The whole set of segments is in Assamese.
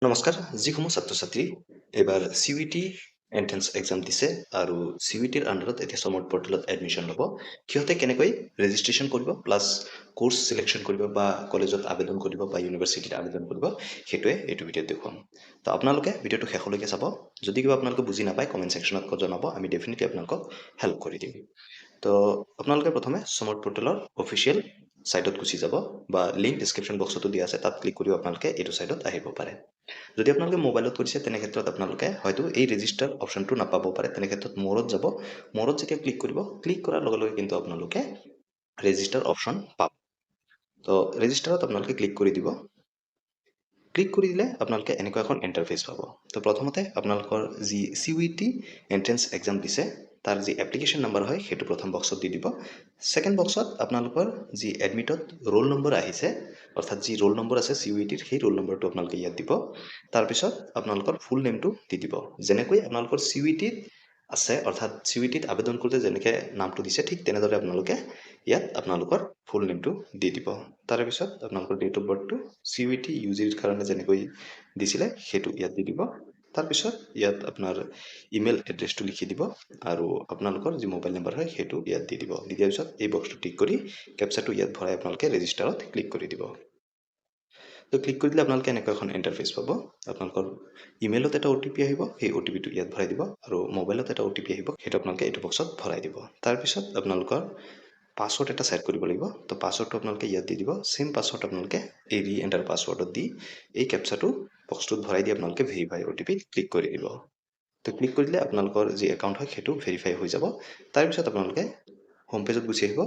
নমস্কাৰ যিসমূহ ছাত্ৰ ছাত্ৰী এবাৰ CUET এন্ট্ৰেন্স এক্সাম দিছে আৰু CUETৰ আণ্ডাৰত এতিয়া সমৰ্থ পৰ্টেলত এডমিশ্যন ল'ব সিহঁতে কেনেকৈ ৰেজিষ্ট্ৰেশ্যন কৰিব প্লাছ কোৰ্চ চিলেকশ্যন কৰিব বা কলেজত আবেদন কৰিব বা ইউনিভাৰ্চিটিত আবেদন কৰিব সেইটোৱে এইটো ভিডিঅ'ত দেখুৱাম তো আপোনালোকে ভিডিঅ'টো শেষলৈকে চাব যদি কিবা আপোনালোকে বুজি নাপায় কমেণ্ট ছেকশ্যনত জনাব আমি ডেফিনেটলি আপোনালোকক হেল্প কৰি দিম তো আপোনালোকে প্ৰথমে সমৰ্থ পৰ্টেলৰ অফিচিয়েল সাইটত গুচি যাব বা লিংক ডিছক্ৰিপশ্যন বক্সতো দিয়া আছে তাত ক্লিক কৰি আপোনালোকে এইটো সাইটত আহিব পাৰে যদি আপোনালোকে মোবাইলত কৰিছে তেনে ক্ষেত্ৰত আপোনালোকে হয়তো এই ৰেজিষ্টাৰ অপশ্যনটো নাপাব পাৰে তেনে ক্ষেত্ৰত মোৰত যাব মোৰত যেতিয়া ক্লিক কৰিব ক্লিক কৰাৰ লগে লগে কিন্তু আপোনালোকে ৰেজিষ্টাৰ অপশ্যন পাব তো ৰেজিষ্টাৰত আপোনালোকে ক্লিক কৰি দিব ক্লিক কৰি দিলে আপোনালোকে এনেকুৱা এখন ইণ্টাৰফেচ পাব তো প্ৰথমতে আপোনালোকৰ যি CUET এন্ট্ৰেন্স এক্সাম দিছে তাৰ যি এপ্লিকেশ্যন নম্বৰ হয় সেইটো প্ৰথম বক্সত দি দিব ছেকেণ্ড বক্সত আপোনালোকৰ যি এডমিটত ৰোল নম্বৰ আহিছে অৰ্থাৎ যি ৰোল নম্বৰ আছে CUETৰ সেই ৰোল নম্বৰটো আপোনালোকে ইয়াত দিব তাৰপিছত আপোনালোকৰ ফুল নেমটো দি দিব যেনেকৈ আপোনালোকৰ CUETত আছে অৰ্থাৎ CUETত আবেদন কৰোঁতে যেনেকৈ নামটো দিছে ঠিক তেনেদৰে আপোনালোকে ইয়াত আপোনালোকৰ ফুল নেমটো দি দিব তাৰপিছত আপোনালোকৰ ডেট অফ বাৰ্থটো CUET UGৰ কাৰণে যেনেকৈ দিছিলে সেইটো ইয়াত দি দিব তাৰপিছত ইয়াত আপোনাৰ ইমেইল এড্ৰেছটো লিখি দিব আৰু আপোনালোকৰ যি মোবাইল নম্বৰ হয় সেইটো ইয়াত দি দিব দি দিয়াৰ পিছত এই বক্সটো টিক কৰি কেপচাটো ইয়াত ভৰাই আপোনালোকে ৰেজিষ্টাৰত ক্লিক কৰি দিব তো ক্লিক কৰি দিলে আপোনালোকে এনেকুৱা এখন ইণ্টাৰফেচ পাব আপোনালোকৰ ইমেইলত এটা OTP আহিব সেই OTPটো ইয়াত ভৰাই দিব আৰু মোবাইলত এটা OTP আহিব সেইটো আপোনালোকে এইটো বক্সত ভৰাই দিব তাৰপিছত আপোনালোকৰ পাছৱৰ্ড এটা ছেট কৰিব লাগিব তো পাছৱৰ্ডটো আপোনালোকে ইয়াত দি দিব সেম পাছৱৰ্ড আপোনালোকে এই ৰি এণ্টাৰ পাছৱৰ্ডত দি এই কেপচাটো বক্সটোত ভৰাই দি আপোনালোকে ভেৰিফাই OTP ক্লিক কৰি দিব তো ক্লিক কৰি দিলে আপোনালোকৰ যি একাউণ্ট হয় সেইটো ভেৰিফাই হৈ যাব তাৰপিছত আপোনালোকে হোম পেজত গুচি আহিব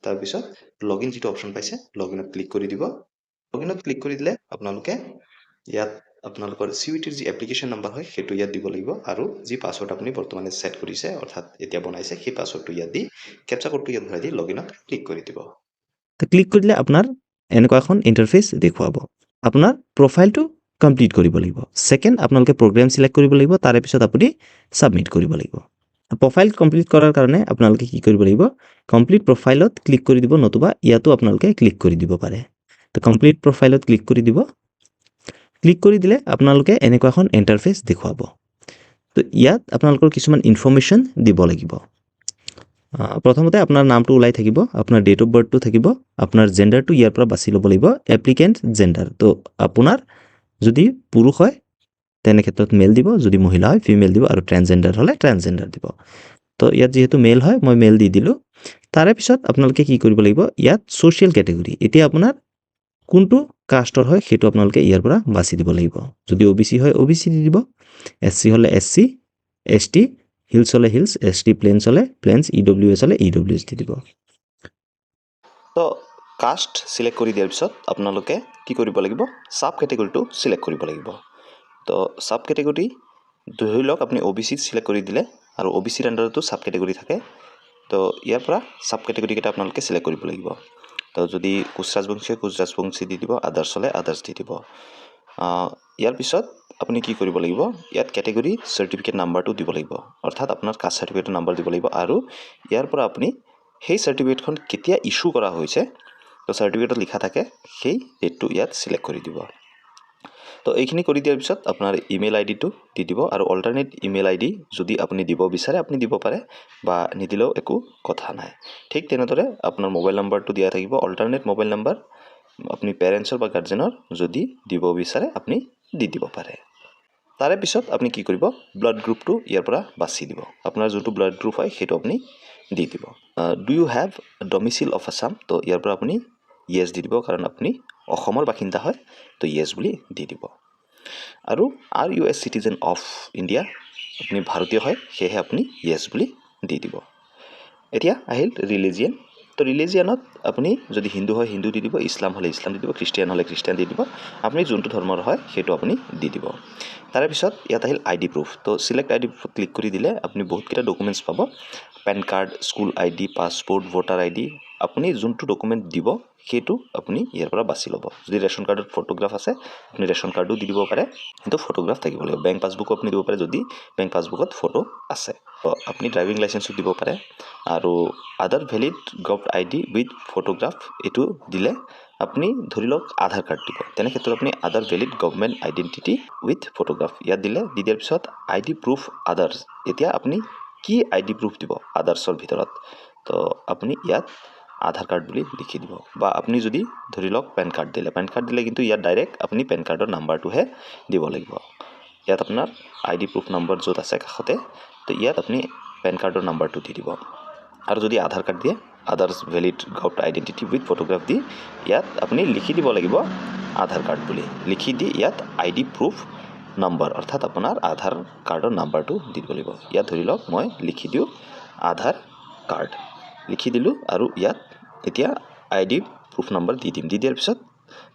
তাৰপিছত লগইন যিটো অপশ্যন পাইছে লগইনত ক্লিক কৰি দিব লগইনত ক্লিক কৰি দিলে আপোনালোকে ইয়াত আপোনালোকৰ CUETৰ যি এপ্লিকেশ্যন নম্বৰ হয় সেইটো ইয়াত দিব লাগিব আৰু যি পাছৱৰ্ড আপুনি বৰ্তমানে ছেট কৰিছে অৰ্থাৎ এতিয়া বনাইছে সেই পাছৱৰ্ডটো ইয়াত দি কেপচা কোডটো ইয়াত ভৰাই দি লগইনত ক্লিক কৰি দিব তো ক্লিক কৰিলে আপোনাৰ এনেকুৱা এখন ইণ্টাৰফেচ দেখুৱাব আপোনাৰ প্ৰফাইলটো কমপ্লিট কৰিব লাগিব ছেকেণ্ড আপোনালোকে প্ৰগ্ৰাম চিলেক্ট কৰিব লাগিব তাৰে পিছত আপুনি ছাবমিট কৰিব লাগিব প্ৰফাইল কমপ্লিট কৰাৰ কাৰণে আপোনালোকে কি কৰিব লাগিব কমপ্লিট প্ৰফাইলত ক্লিক কৰি দিব নতুবা ইয়াতো আপোনালোকে ক্লিক কৰি দিব পাৰে তো কমপ্লিট প্ৰফাইলত ক্লিক কৰি দিব ক্লিক কৰি দিলে আপোনালোকে এনেকুৱা এখন ইণ্টাৰফেচ দেখুৱাব তো ইয়াত আপোনালোকৰ কিছুমান ইনফৰমেশ্যন দিব লাগিব প্ৰথমতে আপোনাৰ নামটো ওলাই থাকিব আপোনাৰ ডেট অফ বাৰ্থটো থাকিব আপোনাৰ জেণ্ডাৰটো ইয়াৰ পৰা বাছি ল'ব লাগিব এপ্লিকেণ্ট জেণ্ডাৰ তো আপোনাৰ যদি পুৰুষ হয় তেনে ক্ষেত্ৰত মেল দিব যদি মহিলা হয় ফিমেল দিব আৰু ট্ৰেন্সজেণ্ডাৰ হ'লে ট্ৰেন্সজেণ্ডাৰ দিব তো ইয়াত যিহেতু মেল হয় মই মেল দি দিলোঁ তাৰে পিছত আপোনালোকে কি কৰিব লাগিব ইয়াত ছ'চিয়েল কেটেগৰী এতিয়া আপোনাৰ কোনটো কাষ্টৰ হয় সেইটো আপোনালোকে ইয়াৰ পৰা বাছি দিব লাগিব যদি OBC হয় OBC দি দিব SC হ'লে SC ST হিলছ হ'লে হিলছ ST প্লেনছ হ'লে প্লেনছ EWS হ'লে EWS দি দিব তো কাষ্ট চিলেক্ট কৰি দিয়াৰ পিছত আপোনালোকে কি কৰিব লাগিব সাব কেটেগৰীটো চিলেক্ট কৰিব লাগিব তো সাব কেটেগৰী ধৰি লওক আপুনি OBC চিলেক্ট কৰি দিলে আৰু OBCৰ আণ্ডাৰতো সাব কেটেগৰী থাকে তো ইয়াৰ পৰা সাব কেটেগৰীকেইটা আপোনালোকে চিলেক্ট কৰিব লাগিব তো যদি কোচ ৰাজবংশী দি দিব আদাৰ্ছ হ'লে আদাৰ্ছ দি দিব ইয়াৰ পিছত আপুনি কি কৰিব লাগিব ইয়াত কেটেগৰী চাৰ্টিফিকেট নাম্বাৰটো দিব লাগিব অৰ্থাৎ আপোনাৰ কাষ্ট চাৰ্টিফিকেটৰ নাম্বাৰ দিব লাগিব আৰু ইয়াৰ পৰা আপুনি সেই চাৰ্টিফিকেটখন কেতিয়া ইস্যু কৰা হৈছে তো চাৰ্টিফিকেটত লিখা থাকে সেই ডেটটো ইয়াত চিলেক্ট কৰি দিব তো এইখিনি কৰি দিয়াৰ পিছত আপোনাৰ ইমেইল আইডিটো দি দিব আৰু অল্টাৰনেট ইমেইল আইডি যদি আপুনি দিব বিচাৰে আপুনি দিব পাৰে বা নিদিলেও একো কথা নাই ঠিক তেনেদৰে আপোনাৰ মোবাইল নাম্বাৰটো দিয়া থাকিব অল্টাৰনেট মোবাইল নাম্বাৰ আপুনি পেৰেণ্টছৰ বা গাৰ্জেনৰ যদি দিব বিচাৰে আপুনি দি দিব পাৰে তাৰে পিছত আপুনি কি কৰিব ব্লাড গ্ৰুপটো ইয়াৰ পৰা বাছি দিব আপোনাৰ যোনটো ব্লাড গ্ৰুপ হয় সেইটো আপুনি দি দিব do you have domicile of Assam তো ইয়াৰ পৰা আপুনি ইয়েছ দি দিব কাৰণ আপুনি অসমৰ বাসিন্দা হয় তো ইয়েছ বুলি দি দিব আৰু are you a citizen of India আপুনি ভাৰতীয় হয় সেয়েহে আপুনি ইয়েছ বুলি দি দিব এতিয়া আহিল ৰিলিজিয়ন তো ৰিলিজিয়নত আপুনি যদি হিন্দু হয় হিন্দু দি দিব ইছলাম হ'লে ইছলাম দি দিব খ্ৰীষ্টিয়ান হ'লে খ্ৰীষ্টিয়ান দি দিব আপুনি যোনটো ধৰ্মৰ হয় সেইটো আপুনি দি দিব তাৰে পিছত ইয়াত আহিল ID প্ৰুফ তো চিলেক্ট ID প্ৰুফ ক্লিক কৰি দিলে আপুনি বহুতকেইটা ডকুমেণ্টছ পাব PAN card school ID passport voter ID আপুনি যোনটো ডকুমেণ্ট দিব সেইটো আপুনি ইয়াৰ পৰা বাছি ল'ব যদি ৰেচন কাৰ্ডত ফটোগ্ৰাফ আছে আপুনি ৰেচন কাৰ্ডো দি দিব পাৰে কিন্তু ফটোগ্ৰাফ থাকিব লাগিব বেংক পাছবুকো আপুনি দিব পাৰে যদি বেংক পাছবুকত ফটো আছে তো আপুনি ড্ৰাইভিং লাইচেন্সো দিব পাৰে আৰু আদাৰ valid gov ID with photograph এইটো দিলে আপুনি ধৰি লওক আধাৰ কাৰ্ড দিব তেনে ক্ষেত্ৰত আপুনি Aadhaar valid government identity with photograph ইয়াত দিলে দি দিয়াৰ পিছত ID প্ৰুফ আদাৰ্ছ এতিয়া আপুনি কি ID প্ৰুফ দিব আদাৰ্ছৰ ভিতৰত তো আপুনি ইয়াত আধাৰ কাৰ্ড বুলি লিখি দিব বা আপুনি যদি ধৰি লওক পেন কাৰ্ড দিলে কিন্তু ইয়াত ডাইৰেক্ট আপুনি পেন কাৰ্ডৰ নাম্বাৰটোহে দিব লাগিব ইয়াত আপোনাৰ ID প্ৰুফ নম্বৰ য'ত আছে কাষতে তো ইয়াত আপুনি পেন কাৰ্ডৰ নাম্বাৰটো দি দিব আৰু যদি আধাৰ কাৰ্ড দিয়ে others valid government identity with photograph দি ইয়াত আপুনি লিখি দিব লাগিব আধাৰ কাৰ্ড বুলি লিখি দি ইয়াত ID প্ৰুফ নম্বৰ অৰ্থাৎ আপোনাৰ আধাৰ কাৰ্ডৰ নাম্বাৰটো দি দিব লাগিব ইয়াত ধৰি লওক মই লিখি দিওঁ আধাৰ কাৰ্ড লিখি দিলোঁ আৰু ইয়াত এতিয়া ID প্ৰুফ নম্বৰ দি দিয়াৰ পিছত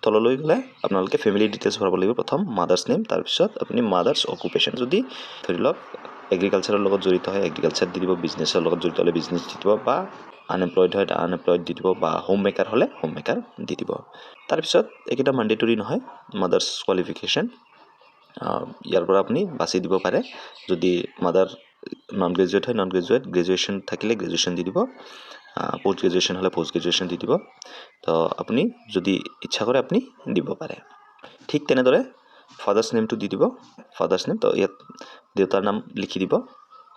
তললৈ গ'লে আপোনালোকে ফেমিলি ডিটেইলছ ভৰাব লাগিব প্ৰথম মাদাৰ্ছ নেম তাৰপিছত আপুনি মাদাৰ্ছ অকুপেশ্যন যদি ধৰি লওক এগ্ৰিকালচাৰৰ লগত জড়িত হয় এগ্ৰিকালচাৰ দি দিব বিজনেছৰ লগত জড়িত হ'লে বিজনেছ দি দিব বা আনএমপ্লয়েড হয় আনএমপ্লয়েড দি দিব বা হোম মেকাৰ হ'লে হোম মেকাৰ দি দিব তাৰপিছত এইকেইটা মেণ্ডেটৰী নহয় মাদাৰ্ছ কোৱালিফিকেশ্যন ইয়াৰ পৰা আপুনি বাছি দিব পাৰে যদি মাদাৰ নন গ্ৰেজুৱেট হয় নন গ্ৰেজুৱেট গ্ৰেজুৱেশ্যন থাকিলে গ্ৰেজুৱেশ্যন দি দিব পোষ্ট গ্ৰেজুৱেশ্যন হ'লে পোষ্ট গ্ৰেজুৱেশ্যন দি দিব তো আপুনি যদি ইচ্ছা কৰে আপুনি দিব পাৰে ঠিক তেনেদৰে ফাদাৰ্ছ নেমটো দি দিব ফাদাৰ্ছ নেম তো ইয়াত দেউতাৰ নাম লিখি দিব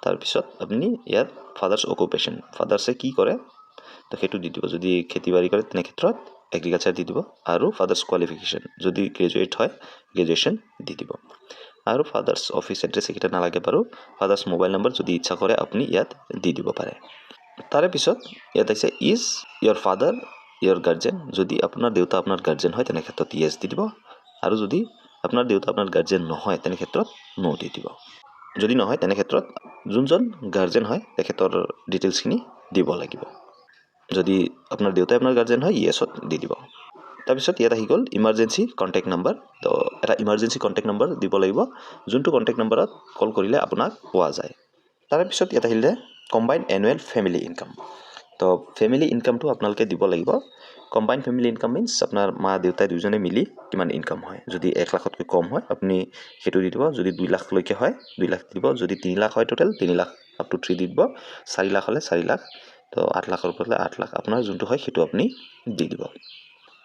তাৰপিছত আপুনি ইয়াত ফাদাৰ্ছ অকুপেশ্যন ফাদাৰ্ছে কি কৰে তো সেইটো দি দিব যদি খেতি বাতি কৰে তেনে ক্ষেত্ৰত এগ্ৰিকালচাৰ দি দিব আৰু ফাদাৰ্ছ কোৱালিফিকেশ্যন যদি গ্ৰেজুৱেট হয় গ্ৰেজুৱেশ্যন দি দিব আৰু ফাদাৰ্ছ অফিচ এড্ৰেছ এইকেইটা নালাগে বাৰু ফাদাৰ্ছ মোবাইল নম্বৰ যদি ইচ্ছা কৰে আপুনি ইয়াত দি দিব পাৰে তাৰে পিছত ইয়াত আছে is your father your guardian যদি আপোনাৰ দেউতা আপোনাৰ গাৰ্জেন হয় তেনে ক্ষেত্ৰত ইয়েছ দি দিব আৰু যদি আপোনাৰ দেউতা আপোনাৰ গাৰ্জেন নহয় তেনে ক্ষেত্ৰত নো দি দিব যদি নহয় তেনে ক্ষেত্ৰত যোনজন গাৰ্জেন হয় তেখেতৰ ডিটেইলছখিনি দিব লাগিব যদি আপোনাৰ দেউতাই আপোনাৰ গাৰ্জেন হয় ইয়েছত দি দিব তাৰপিছত ইয়াত আহি গ'ল ইমাৰ্জেঞ্চি কণ্টেক্ট নাম্বাৰ তো এটা ইমাৰ্জেঞ্চি কণ্টেক্ট নাম্বাৰ দিব লাগিব যোনটো কণ্টেক্ট নাম্বাৰত কল কৰিলে আপোনাক পোৱা যায় তাৰে পিছত ইয়াত আহিলে কম্বাইন এনুৱেল ফেমিলি ইনকাম তো ফেমিলি ইনকামটো আপোনালোকে দিব লাগিব কম্বাইন ফেমিলি ইনকাম মিনছ আপোনাৰ মা দেউতাই দুজনে মিলি কিমান ইনকাম হয় যদি 1 লাখতকৈ কম হয় আপুনি সেইটো দি দিব যদি 2 লাখলৈকে হয় 2 লাখ দিব যদি 3 লাখ হয় টোটেল 3 লাখ আপ টু 3 দি দিব 4 লাখ হ'লে 4 লাখ তো 8 লাখৰ পৰা 8 লাখ আপোনাৰ যোনটো হয় সেইটো আপুনি দি দিব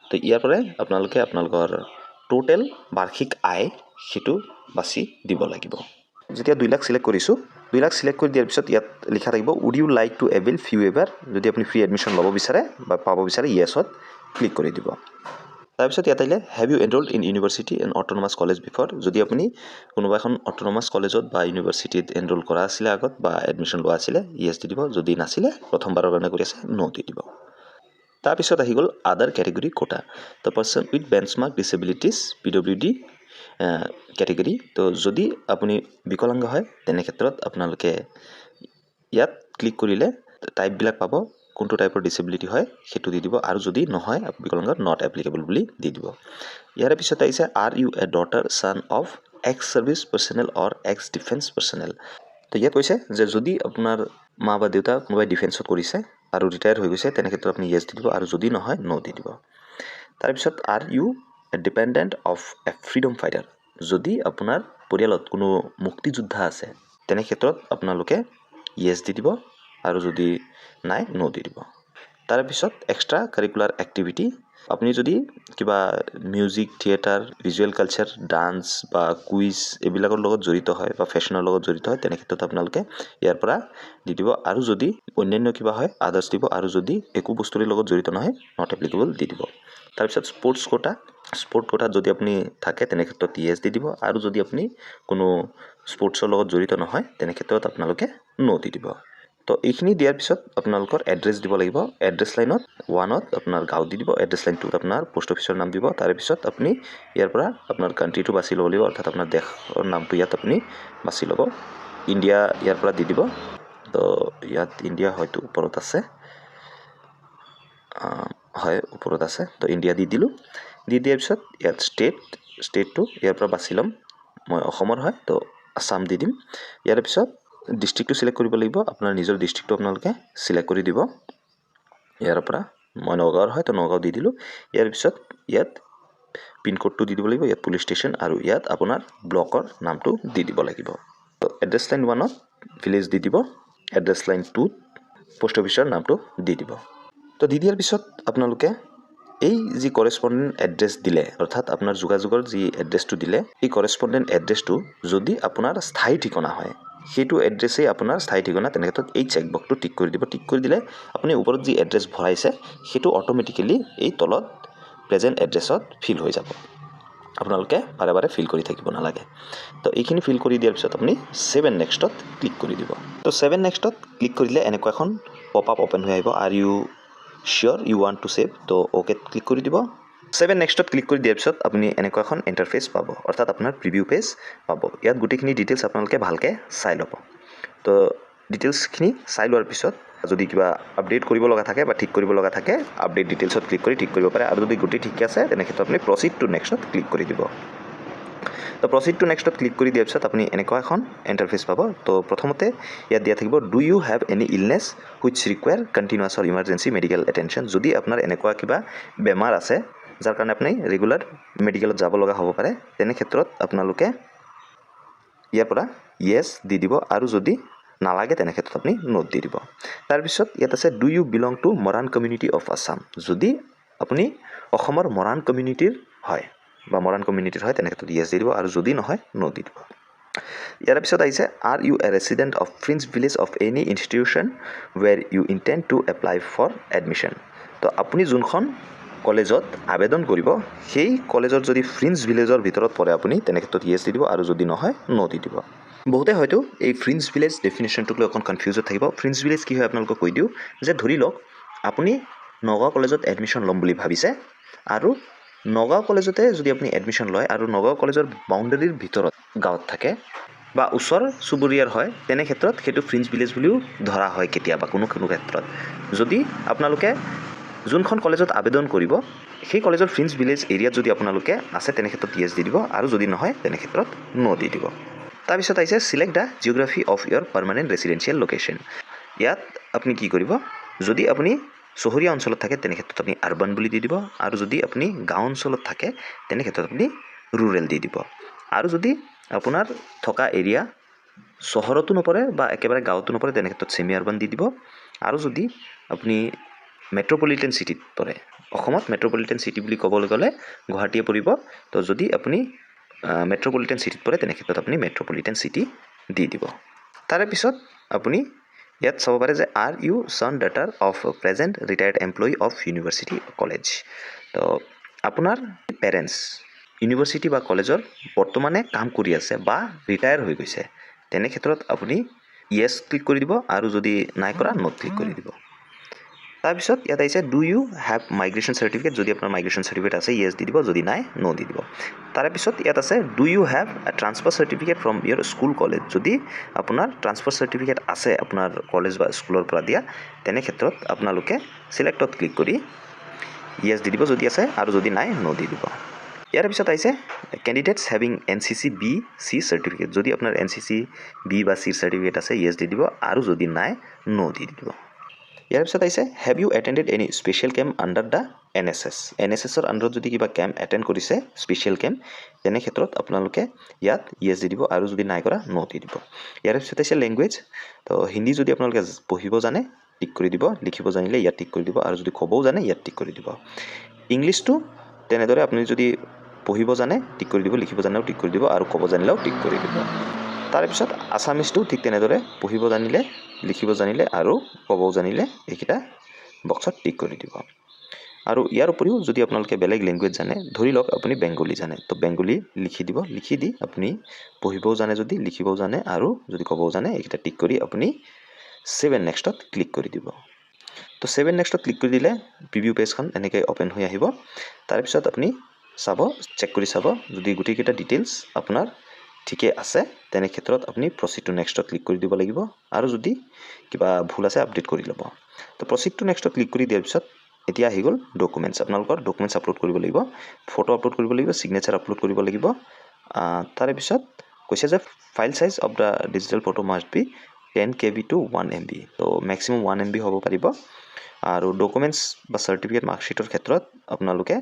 তো ইয়াৰ পৰাই আপোনালোকে আপোনালোকৰ টোটেল বাৰ্ষিক আয় সেইটো বাছি দিব লাগিব যেতিয়া 2 লাখ সিলেক্ট কৰিছোঁ 2 লাখ সিলেক্ট কৰি দিয়াৰ পিছত ইয়াত লিখা থাকিব would you like to avail fee waiver যদি আপুনি ফ্ৰী এডমিশ্যন ল'ব বিচাৰে বা পাব বিচাৰে ইয়েছত ক্লিক কৰি দিব তাৰপিছত ইয়াত আহিলে have you enrolled in university and autonomous college before যদি আপুনি কোনোবা এখন অট'নমাছ কলেজত বা ইউনিভাৰ্চিটিত এনৰোল কৰা আছিলে আগত বা এডমিশ্যন লোৱা আছিলে ইয়েছ দি দিব যদি নাছিলে প্ৰথমবাৰৰ কাৰণে কৰি আছে নো দি দিব তাৰপিছত আহি গ'ল other category quota the person with benchmark disabilities PWD category তো যদি আপুনি বিকলাংগ হয় তেনে ক্ষেত্ৰত আপোনালোকে ইয়াত ক্লিক কৰিলে টাইপবিলাক পাব কোনটো টাইপৰ ডিছেবিলিটি হয় সেইটো দি দিব আৰু যদি নহয় বিকলাংগ নট এপ্লিকেবল বুলি দি দিব ইয়াৰ পিছত আহিছে are you a daughter son of ex service personnel or ex defence personnel তো ইয়াত কৈছে যে যদি আপোনাৰ মা বা দেউতা কোনোবাই ডিফেন্সত কৰিছে আৰু ৰিটায়াৰ হৈ গৈছে তেনে ক্ষেত্ৰত আপুনি ইয়েছ দি দিব আৰু যদি নহয় নো দি দিব তাৰপিছত are you a dependent of a freedom fighter যদি আপোনাৰ পৰিয়ালত কোনো মুক্তিযোদ্ধা আছে তেনে ক্ষেত্ৰত আপোনালোকে ইয়েছ দি দিব আৰু যদি নাই নো দি দিব তাৰপিছত এক্সট্ৰা কাৰিকুলাৰ এক্টিভিটি আপুনি যদি কিবা music theatre visual culture dance বা কুইজ এইবিলাকৰ লগত জড়িত হয় বা ফেশ্বনৰ লগত জড়িত হয় তেনে ক্ষেত্ৰত আপোনালোকে ইয়াৰ পৰা দি দিব আৰু যদি অন্যান্য কিবা হয় আদাৰ্ছ দিব আৰু যদি একো বস্তুৰ লগত জড়িত নহয় নট এপ্লিকেবল দি দিব তাৰপিছত স্পৰ্টছ কোটাত যদি আপুনি থাকে তেনে ক্ষেত্ৰত ইয়েছ দি দিব আৰু যদি আপুনি কোনো স্পৰ্টছৰ লগত জড়িত নহয় তেনে ক্ষেত্ৰত আপোনালোকে নো দি দিব তো এইখিনি দিয়াৰ পিছত আপোনালোকৰ এড্ৰেছ দিব লাগিব এড্ৰেছ লাইনত 1ত আপোনাৰ গাঁও দি দিব এড্ৰেছ লাইন 2ত আপোনাৰ পোষ্ট অফিচৰ নাম দিব তাৰে পিছত আপুনি ইয়াৰ পৰা আপোনাৰ কাণ্ট্ৰিটো বাছি ল'ব লাগিব অৰ্থাৎ আপোনাৰ দেশৰ নামটো ইয়াত আপুনি বাছি ল'ব ইণ্ডিয়া ইয়াৰ পৰা দি দিব তো ইয়াত ইণ্ডিয়া হয়তো ওপৰত আছে হয় ওপৰত আছে তো ইণ্ডিয়া দি দিলোঁ দি দিয়াৰ পিছত ইয়াত ষ্টেটটো ইয়াৰ পৰা বাছি ল'ম মই অসমৰ হয় তো আসাম দি দিম ইয়াৰ পিছত ডিষ্ট্ৰিক্টটো চিলেক্ট কৰিব লাগিব আপোনাৰ নিজৰ ডিষ্ট্ৰিক্টটো আপোনালোকে চিলেক্ট কৰি দিব ইয়াৰ পৰা মই নগাঁৱৰ হয় তো নগাঁও দি দিলোঁ ইয়াৰ পিছত ইয়াত পিনক'ডটো দি দিব লাগিব ইয়াত পুলিচ ষ্টেচন আৰু ইয়াত আপোনাৰ ব্লকৰ নামটো দি দিব লাগিব তো এড্ৰেছ লাইন 1ত ভিলেজ দি দিব এড্ৰেছ লাইন 2ত পোষ্ট অফিচৰ নামটো দি দিব তো দি দিয়াৰ পিছত আপোনালোকে এই যি কৰেছপণ্ডেণ্ট এড্ৰেছ দিলে অৰ্থাৎ আপোনাৰ যোগাযোগৰ যি এড্ৰেছটো দিলে এই কৰেছপণ্ডেণ্ট এড্ৰেছটো যদি আপোনাৰ স্থায়ী ঠিকনা হয় সেইটো এড্ৰেছেই আপোনাৰ স্থায়ী ঠিকনা তেনে ক্ষেত্ৰত এই চেকবক্সটো টিক কৰি দিব টিক কৰি দিলে আপুনি ওপৰত যি এড্ৰেছ ভৰাইছে সেইটো অট'মেটিকেলি এই তলত প্ৰেজেণ্ট এড্ৰেছত ফিল হৈ যাব আপোনালোকে বাৰে বাৰে ফিল কৰি থাকিব নালাগে তো এইখিনি ফিল কৰি দিয়াৰ পিছত আপুনি ছেভ এণ্ড নেক্সটত ক্লিক কৰি দিব তো ছেভ এণ্ড নেক্সটত ক্লিক কৰিলে এনেকুৱা এখন পপ আপ অ'পেন হৈ আহিব are you sure you want to save তো অ'কেত ক্লিক কৰি দিব ছেভ এণ্ড নেক্সটত ক্লিক কৰি দিয়াৰ পিছত আপুনি এনেকুৱা এখন ইণ্টাৰফেচ পাব অৰ্থাৎ আপোনাৰ প্ৰিভিউ পেজ পাব ইয়াত গোটেইখিনি ডিটেইলছ আপোনালোকে ভালকৈ চাই ল'ব তো ডিটেইলছখিনি চাই লোৱাৰ পিছত যদি কিবা আপডেট কৰিব লগা থাকে বা ঠিক কৰিব লগা থাকে আপডেট ডিটেইলছত ক্লিক কৰি ঠিক কৰিব পাৰে আৰু যদি গোটেই ঠিক আছে তেনে ক্ষেত্ৰত আপুনি প্ৰচিড টু নেক্সটত ক্লিক কৰি দিব তো প্ৰচিড টু নেক্সটত ক্লিক কৰি দিয়াৰ পিছত আপুনি এনেকুৱা এখন ইণ্টাৰফেচ পাব তো প্ৰথমতে ইয়াত দিয়া থাকিব do you have any illness which require continuous or emergency medical attention যদি আপোনাৰ এনেকুৱা কিবা বেমাৰ আছে যাৰ কাৰণে আপুনি ৰেগুলাৰ মেডিকেলত যাব লগা হ'ব পাৰে তেনে ক্ষেত্ৰত আপোনালোকে ইয়াৰ পৰা য়েছ দি দিব আৰু যদি নালাগে তেনে ক্ষেত্ৰত আপুনি নোট দি দিব তাৰপিছত ইয়াত আছে do you belong to Moran community of Assam যদি আপুনি অসমৰ মৰাণ কমিউনিটিৰ হয় বা মৰাণ কমিউনিটিৰ হয় তেনে ক্ষেত্ৰত য়েছ দি দিব আৰু যদি নহয় নোট দি দিব ইয়াৰ পিছত আহিছে are you a resident of fringe village of any institution where you intend to apply for admission তো আপুনি যোনখন কলেজত আবেদন কৰিব সেই কলেজত যদি ফ্ৰিঞ্চ ভিলেজৰ ভিতৰত পৰে আপুনি তেনে ক্ষেত্ৰত য়েছ দি দিব আৰু যদি নহয় নো দি দিব বহুতে হয়তো এই ফ্ৰিঞ্চ ভিলেজ ডেফিনেশ্যনটোক লৈ অকণ কনফিউজত থাকিব ফ্ৰিঞ্চ ভিলেজ কি হয় আপোনালোকক কৈ দিওঁ যে ধৰি লওক আপুনি নগাঁও কলেজত এডমিশ্যন ল'ম বুলি ভাবিছে আৰু নগাঁও কলেজতে যদি আপুনি এডমিশ্যন লয় আৰু নগাঁও কলেজৰ বাউণ্ডেৰীৰ ভিতৰত গাঁৱত থাকে বা ওচৰ চুবুৰীয়াৰ হয় তেনে ক্ষেত্ৰত সেইটো ফ্ৰিঞ্চ ভিলেজ বুলিও ধৰা হয় কেতিয়াবা কোনো ক্ষেত্ৰত যদি আপোনালোকে যোনখন কলেজত আবেদন কৰিব সেই কলেজৰ ফ্ৰিঞ্চ ভিলেজ এৰিয়াত যদি আপোনালোকে আছে তেনে ক্ষেত্ৰত য়েছ দি দিব আৰু যদি নহয় তেনে ক্ষেত্ৰত নো দি দিব তাৰপিছত আহিছে select the geography of your permanent residential location ইয়াত আপুনি কি কৰিব যদি আপুনি চহৰীয়া অঞ্চলত থাকে তেনে ক্ষেত্ৰত আপুনি আৰ্বান বুলি দি দিব আৰু যদি আপুনি গাঁও অঞ্চলত থাকে তেনে ক্ষেত্ৰত আপুনি ৰুৰেল দি দিব আৰু যদি আপোনাৰ থকা এৰিয়া চহৰতো নপৰে বা একেবাৰে গাঁৱতো নপৰে তেনে ক্ষেত্ৰত ছেমি আৰ্বান দি দিব আৰু যদি আপুনি মেট্ৰপলিটেন চিটিত পৰে অসমত মেট্ৰপলিটেন চিটি বুলি ক'বলৈ গ'লে গুৱাহাটীয়ে পৰিব তো যদি আপুনি মেট্ৰপলিটেন চিটিত পৰে তেনে ক্ষেত্ৰত আপুনি মেট্ৰপলিটেন চিটি দি দিব তাৰে পিছত আপুনি ইয়াত চাব পাৰে যে আৰ ইউ ছান ডাটাৰ of present retired employee of university college তো আপোনাৰ পেৰেণ্টছ ইউনিভাৰ্চিটি বা কলেজৰ বৰ্তমানে কাম কৰি আছে বা ৰিটায়াৰ হৈ গৈছে তেনে ক্ষেত্ৰত আপুনি য়েছ ক্লিক কৰি দিব আৰু যদি নাই কৰা নোট ক্লিক কৰি দিব তাৰপিছত ইয়াত আহিছে do you have migration certificate যদি আপোনাৰ মাইগ্ৰেশ্যন চাৰ্টিফিকেট আছে য়েছ দি দিব যদি নাই নো দি দিব তাৰে পিছত ইয়াত আছে do you have a transfer certificate from your school college যদি আপোনাৰ ট্ৰান্সফাৰ চাৰ্টিফিকেট আছে আপোনাৰ কলেজ বা স্কুলৰ পৰা দিয়া তেনে ক্ষেত্ৰত আপোনালোকে চিলেক্টত ক্লিক কৰি য়েছ দি দিব যদি আছে আৰু যদি নাই নো দি দিব ইয়াৰ পিছত আহিছে candidates having NCC B C certificate যদি আপোনাৰ NCC B বা C চাৰ্টিফিকেট আছে য়েছ দি দিব আৰু যদি নাই নো দি দিব ইয়াৰ পিছত আহিছে have you attended any special camp under the NSSৰ আণ্ডাৰত যদি কিবা কেম্প এটেণ্ড কৰিছে স্পেচিয়েল কেম্প তেনে ক্ষেত্ৰত আপোনালোকে ইয়াত য়েছ দি দিব আৰু যদি নাই কৰা নো দি দিব ইয়াৰ পিছত আহিছে লেংগুৱেজ তো হিন্দী যদি আপোনালোকে পঢ়িব জানে টিক কৰি দিব লিখিব জানিলে ইয়াত টিক কৰি দিব আৰু যদি ক'বও জানে ইয়াত টিক কৰি দিব ইংলিছটো তেনেদৰে আপুনি যদি পঢ়িব জানে টিক কৰি দিব লিখিব জানিলেও টিক কৰি দিব আৰু ক'ব জানিলেও টিক কৰি দিব তাৰপিছত আছামিজটো ঠিক তেনেদৰে পঢ়িব জানিলে লিখিব জানিলে আৰু ক'বও জানিলে এইকেইটা বক্সত টিক কৰি দিব আৰু ইয়াৰ উপৰিও যদি আপোনালোকে বেলেগ লেংগুৱেজ জানে ধৰি লওক আপুনি বেংগলী জানে তো বেংগলী লিখি দিব লিখি দি আপুনি পঢ়িবও জানে যদি লিখিবও জানে আৰু যদি ক'বও জানে এইকেইটা টিক কৰি আপুনি ছেভ এণ্ড নেক্সটত ক্লিক কৰি দিব তো ছেভ এণ্ড নেক্সটত ক্লিক কৰি দিলে প্ৰিভিউ পেজখন এনেকৈ অ'পেন হৈ আহিব তাৰপিছত আপুনি চাব চেক কৰি চাব যদি গোটেইকেইটা ডিটেইলছ আপোনাৰ ঠিকে আছে তেনে ক্ষেত্ৰত আপুনি প্ৰচিড টু নেক্সটত ক্লিক কৰি দিব লাগিব আৰু যদি কিবা ভুল আছে আপডেট কৰি ল'ব তো প্ৰচিড টু নেক্সটত ক্লিক কৰি দিয়াৰ পিছত এতিয়া আহি গ'ল ডকুমেণ্টছ আপোনালোকৰ ডকুমেণ্টছ আপলোড কৰিব লাগিব ফটো আপলোড কৰিব লাগিব ছিগনেচাৰ আপলোড কৰিব লাগিব তাৰে পিছত কৈছে যে file size of the digital photo must B 10 KB to 1 MB তো মেক্সিমাম 1 MB হ'ব পাৰিব আৰু ডকুমেণ্টছ বা চাৰ্টিফিকেট মাৰ্কশ্বিটৰ ক্ষেত্ৰত আপোনালোকে